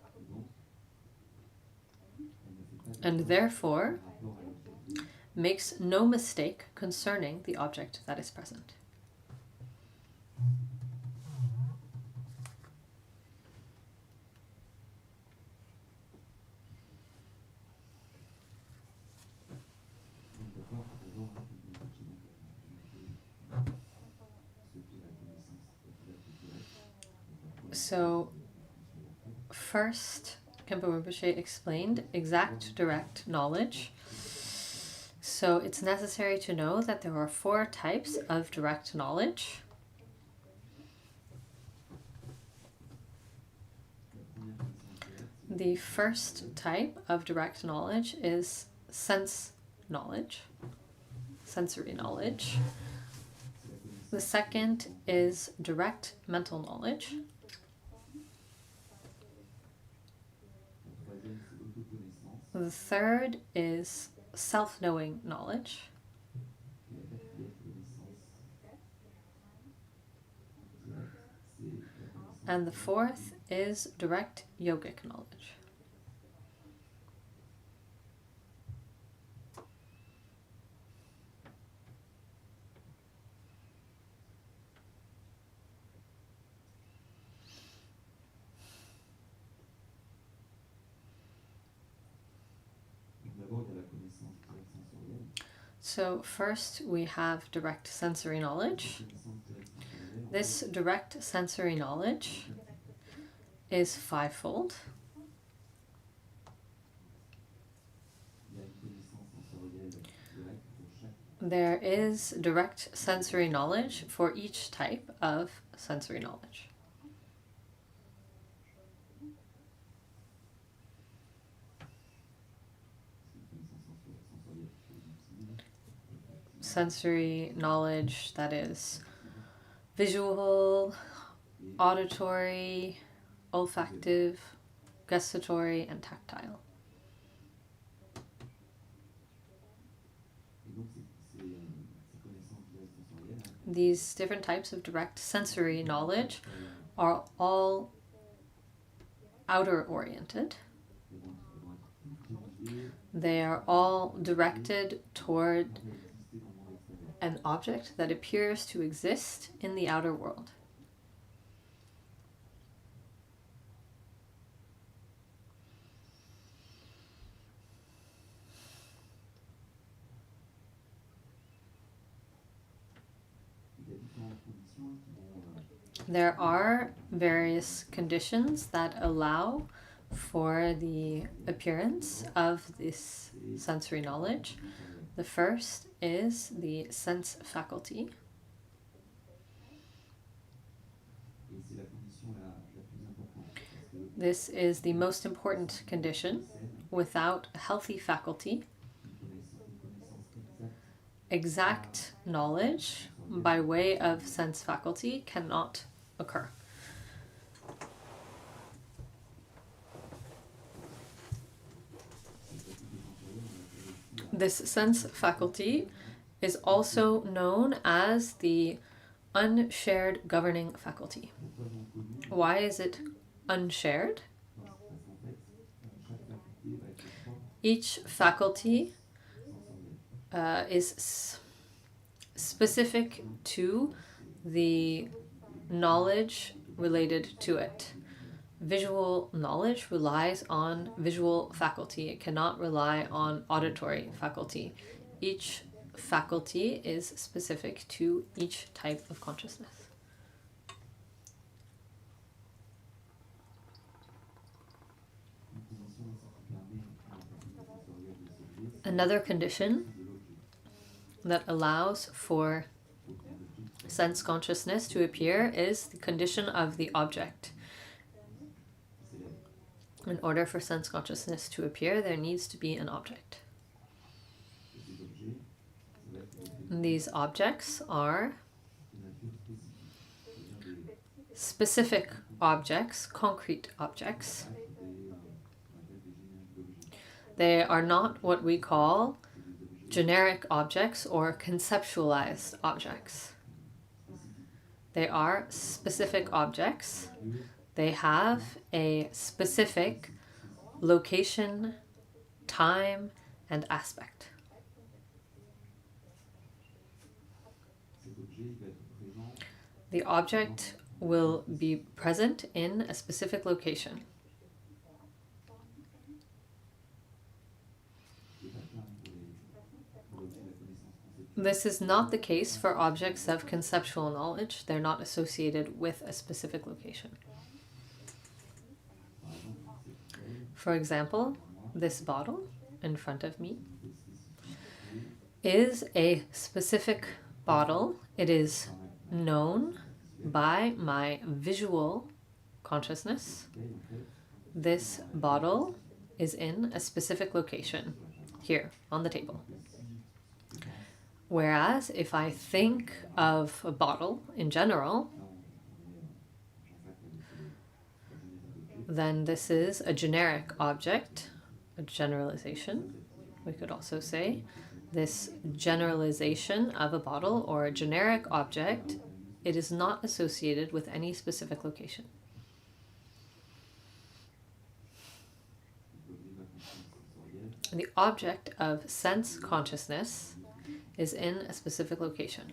and therefore makes no mistake concerning the object that is present. So, first, Khenpo Rinpoche explained exact direct knowledge. So it's necessary to know that there are 4 types of direct knowledge. The first type of direct knowledge is sense knowledge, sensory knowledge. The second is direct mental knowledge. The third is self-knowing knowledge. And the fourth is direct yogic knowledge. So first we have direct sensory knowledge. This direct sensory knowledge is 5-fold. There is direct sensory knowledge for each type of sensory knowledge. Sensory knowledge that is visual, auditory, olfactive, gustatory, and tactile. These different types of direct sensory knowledge are all outer-oriented. They are all directed toward an object that appears to exist in the outer world. There are various conditions that allow for the appearance of this sensory knowledge. The first is the sense faculty. This is the most important condition. Without a healthy faculty, exact knowledge by way of sense faculty cannot occur. This sense faculty is also known as the unshared governing faculty. Why is it unshared? Each faculty is specific to the knowledge related to it. Visual knowledge relies on visual faculty. It cannot rely on auditory faculty. Each faculty is specific to each type of consciousness. Another condition that allows for sense consciousness to appear is the condition of the object. In order for sense consciousness to appear, there needs to be an object. And these objects are specific objects, concrete objects. They are not what we call generic objects or conceptualized objects. They are specific objects. They have a specific location, time, and aspect. The object will be present in a specific location. This is not the case for objects of conceptual knowledge. They're not associated with a specific location. For example, this bottle in front of me is a specific bottle. It is known by my visual consciousness. This bottle is in a specific location, here on the table. Whereas if I think of a bottle in general, then this is a generic object, a generalization. We could also say this generalization of a bottle or a generic object, it is not associated with any specific location. The object of sense consciousness is in a specific location.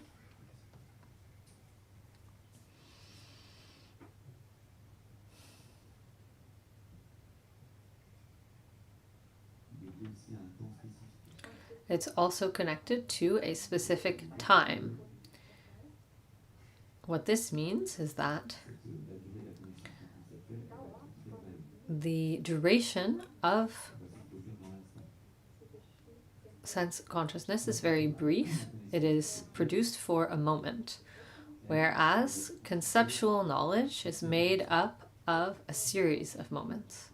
It's also connected to a specific time. What this means is that the duration of sense consciousness is very brief. It is produced for a moment, whereas conceptual knowledge is made up of a series of moments.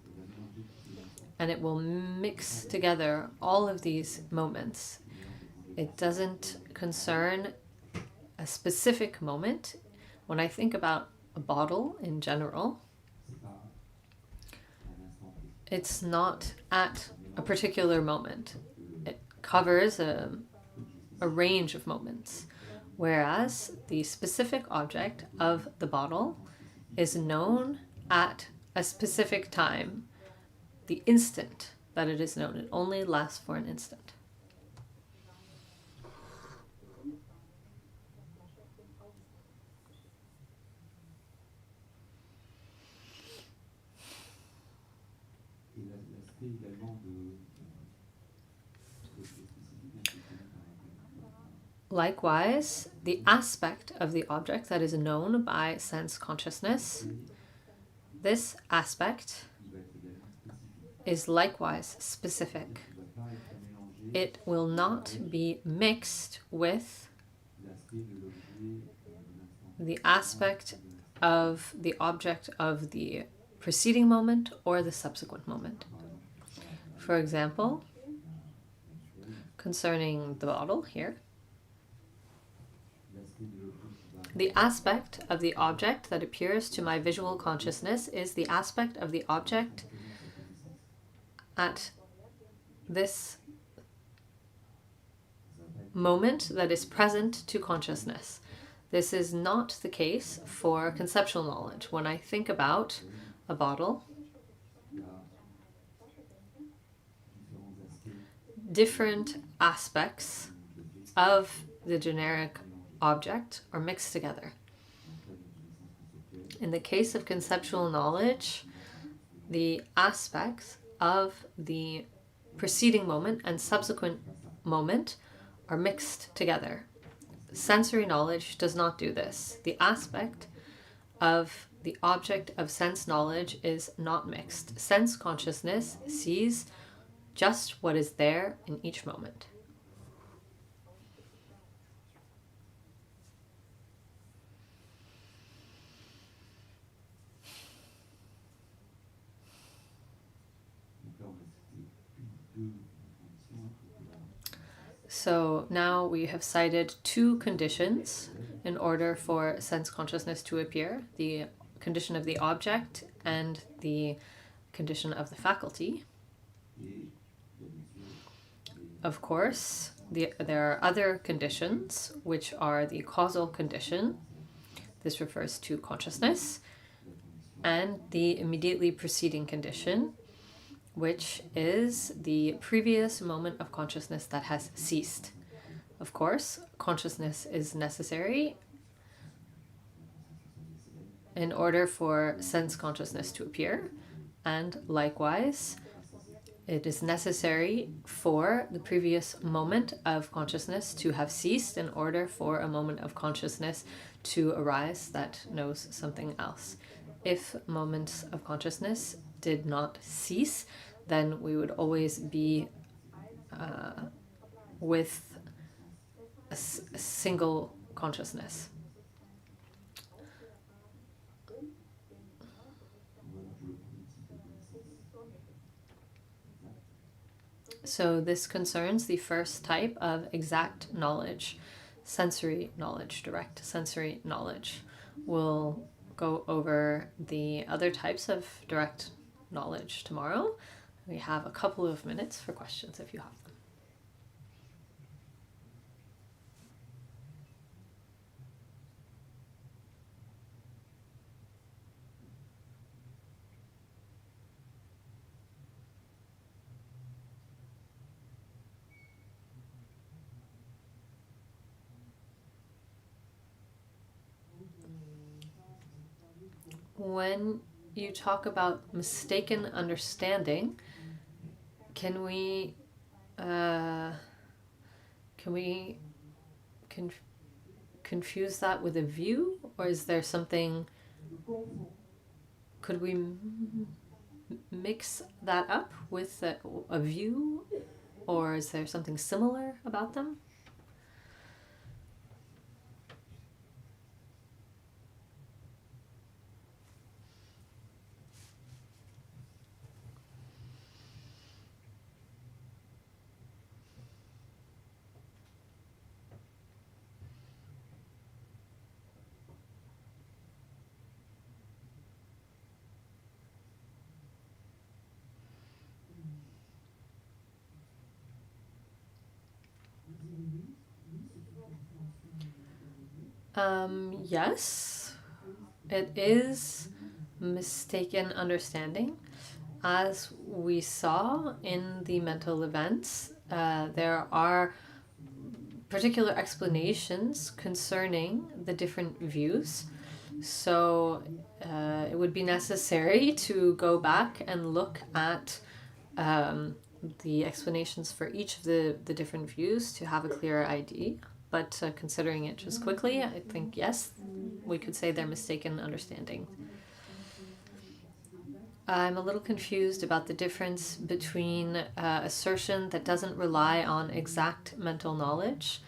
And it will mix together all of these moments. It doesn't concern a specific moment. When I think about a bottle in general, it's not at a particular moment. It covers a range of moments, whereas the specific object of the bottle is known at a specific time. The instant that it is known, it only lasts for an instant. Likewise, the aspect of the object that is known by sense consciousness, this aspect is likewise specific. It will not be mixed with the aspect of the object of the preceding moment or the subsequent moment. For example, concerning the bottle here, the aspect of the object that appears to my visual consciousness is the aspect of the object at this moment that is present to consciousness. This is not the case for conceptual knowledge. When I think about a bottle, different aspects of the generic object are mixed together. In the case of conceptual knowledge, the aspects of the preceding moment and subsequent moment are mixed together. Sensory knowledge does not do this. The aspect of the object of sense knowledge is not mixed. Sense consciousness sees just what is there in each moment. So now we have cited two conditions in order for sense consciousness to appear: the condition of the object and the condition of the faculty. Of course, there are other conditions, which are the causal condition. This refers to consciousness, and the immediately preceding condition, which is the previous moment of consciousness that has ceased. Of course, consciousness is necessary in order for sense consciousness to appear, and likewise, it is necessary for the previous moment of consciousness to have ceased in order for a moment of consciousness to arise that knows something else. If moments of consciousness did not cease, then we would always be with a single consciousness. So this concerns the first type of exact knowledge, sensory knowledge, direct sensory knowledge. We'll go over the other types of direct knowledge tomorrow. We have a couple of minutes for questions if you have them. When you talk about mistaken understanding, can we confuse that with a view, or is there something? Could we mix that up with a view, or is there something similar about them? Yes, it is mistaken understanding. As we saw in the mental events, there are particular explanations concerning the different views. So it would be necessary to go back and look at the explanations for each of the different views to have a clearer idea But considering it just quickly, I think yes, we could say they're mistaken understanding. I'm a little confused about the difference between assertion that doesn't rely on exact mental knowledge.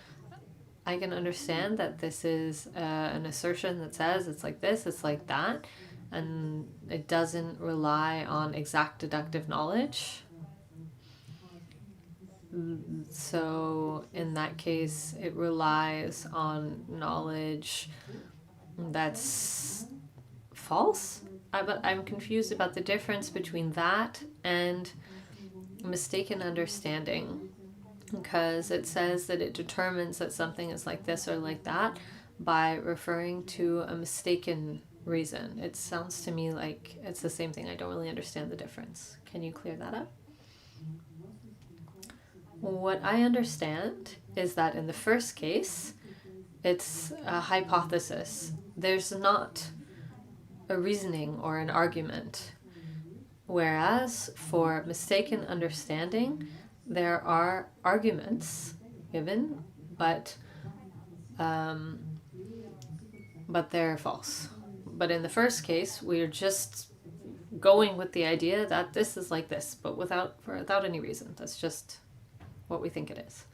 I can understand that this is an assertion that says it's like this, it's like that, and it doesn't rely on exact deductive knowledge. So in that case, it relies on knowledge that's false. But I'm confused about the difference between that and mistaken understanding, because it says that it determines that something is like this or like that by referring to a mistaken reason. It sounds to me like it's the same thing. I don't really understand the difference. Can you clear that up? What I understand is that in the first case, it's a hypothesis. There's not a reasoning or an argument. Whereas for mistaken understanding, there are arguments given, but they're false. But in the first case, we're just going with the idea that this is like this, but without any reason. That's just what we think it is.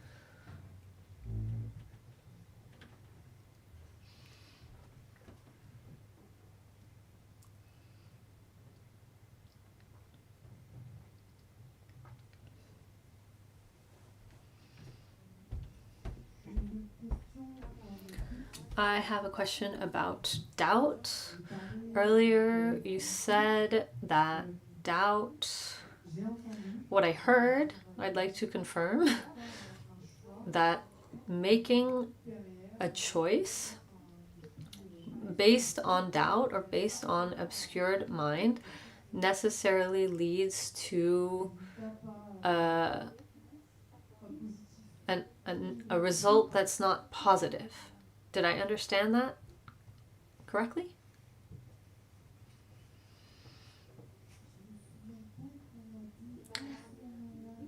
I have a question about doubt. Earlier you said that doubt, what I heard, I'd like to confirm, that making a choice based on doubt or based on obscured mind necessarily leads to a result that's not positive. Did I understand that correctly?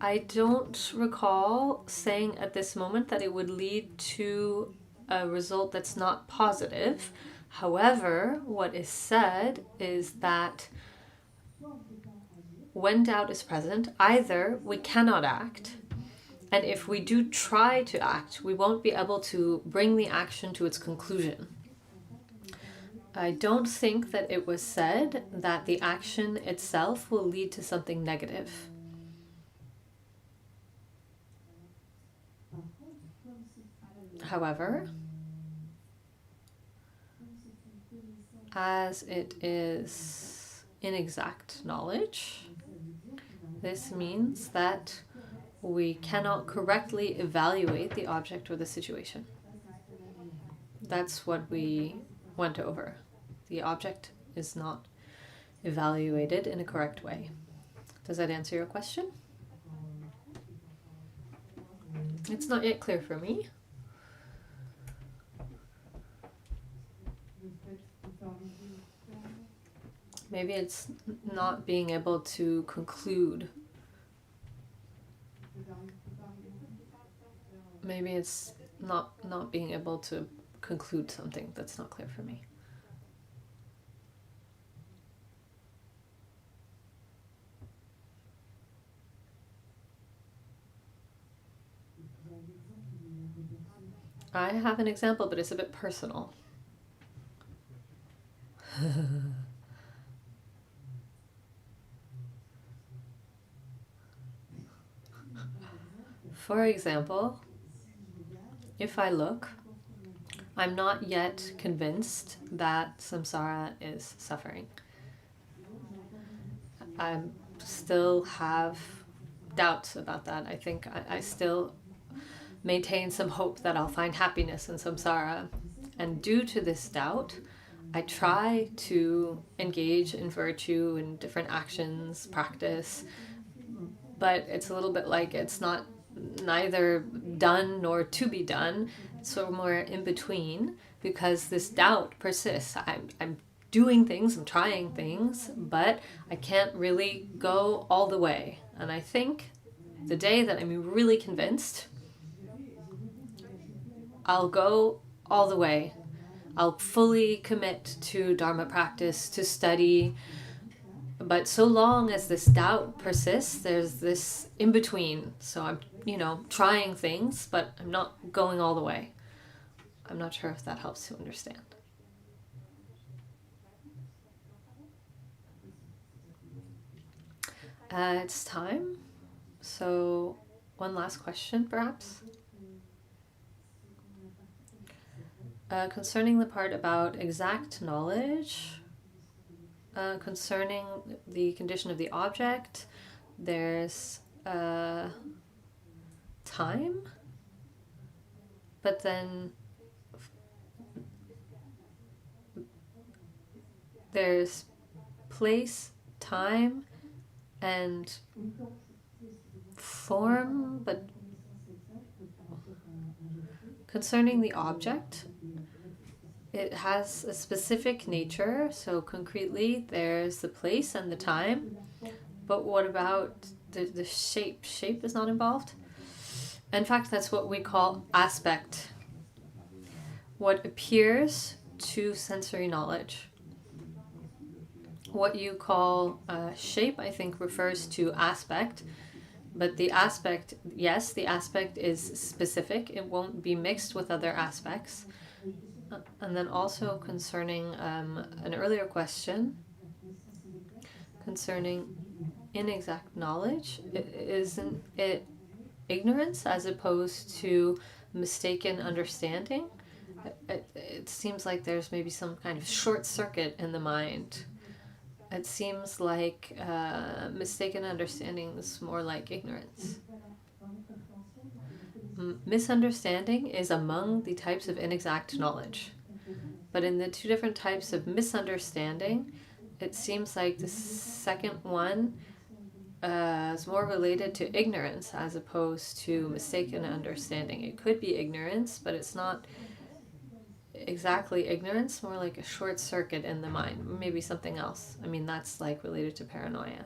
I don't recall saying at this moment that it would lead to a result that's not positive. However, what is said is that when doubt is present, either we cannot act, and if we do try to act, we won't be able to bring the action to its conclusion. I don't think that it was said that the action itself will lead to something negative. However, as it is inexact knowledge, this means that we cannot correctly evaluate the object or the situation. That's what we went over. The object is not evaluated in a correct way. Does that answer your question? It's not yet clear for me. Maybe it's not being able to conclude. Maybe it's not being able to conclude something that's not clear for me. I have an example, but it's a bit personal. For example, if I look, I'm not yet convinced that samsara is suffering. I still have doubts about that. I think I still maintain some hope that I'll find happiness in samsara. And due to this doubt, I try to engage in virtue in different actions, practice, but it's a little bit like it's not neither done nor to be done. It's sort of more in between, because this doubt persists. I'm doing things, I'm trying things, but I can't really go all the way. And I think the day that I'm really convinced, I'll go all the way. I'll fully commit to Dharma practice, to study. But so long as this doubt persists, there's this in between. So I'm, trying things, but I'm not going all the way. I'm not sure if that helps to understand. It's time. So one last question, perhaps. Concerning the part about exact knowledge, concerning the condition of the object, there's time, but then there's place, time, and form, but concerning the object, it has a specific nature. So concretely, there's the place and the time. But what about the shape? Shape is not involved. In fact, that's what we call aspect. What appears to sensory knowledge. What you call shape, I think, refers to aspect. But the aspect, yes, the aspect is specific. It won't be mixed with other aspects. And then also concerning an earlier question, concerning inexact knowledge, isn't it ignorance as opposed to mistaken understanding? It seems like there's maybe some kind of short circuit in the mind. It seems like mistaken understanding is more like ignorance. Misunderstanding is among the types of inexact knowledge. But in the two different types of misunderstanding, it seems like the second one is more related to ignorance as opposed to mistaken understanding. It could be ignorance, but it's not exactly ignorance, more like a short circuit in the mind, maybe something else. I mean, that's like related to paranoia.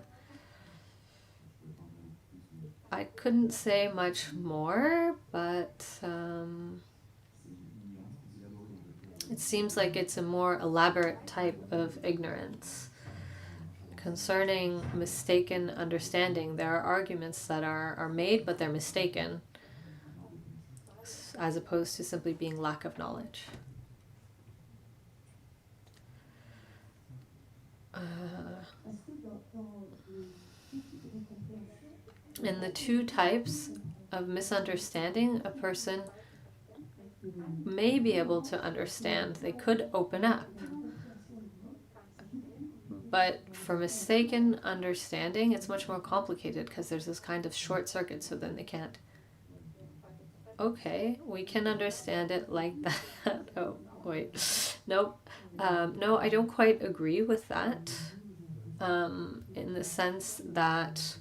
I couldn't say much more, but it seems like it's a more elaborate type of ignorance. Concerning mistaken understanding, there are arguments that are made, but they're mistaken, as opposed to simply being lack of knowledge. In the two types of misunderstanding, a person may be able to understand. They could open up. But for mistaken understanding, it's much more complicated because there's this kind of short circuit, so then they can't. Okay, we can understand it like that. Oh, wait. Nope. No, I don't quite agree with that. In the sense that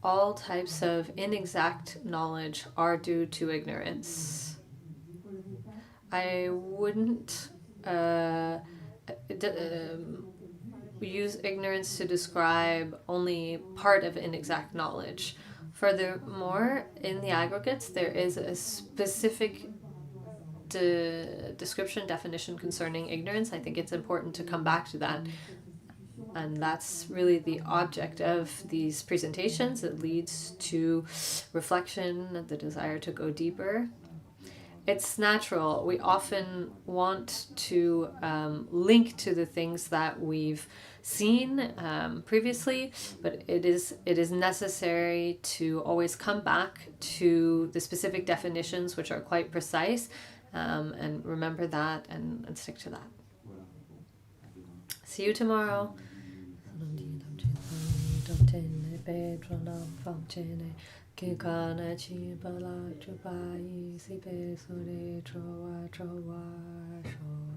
all types of inexact knowledge are due to ignorance. I wouldn't use ignorance to describe only part of inexact knowledge. Furthermore, in the aggregates, there is a specific description, definition concerning ignorance. I think it's important to come back to that. And that's really the object of these presentations. It leads to reflection, the desire to go deeper. It's natural. We often want to link to the things that we've seen previously, but it is necessary to always come back to the specific definitions, which are quite precise, and remember that and stick to that. See you tomorrow. Kikana chi bala chupai si pe sore chowa chowa sho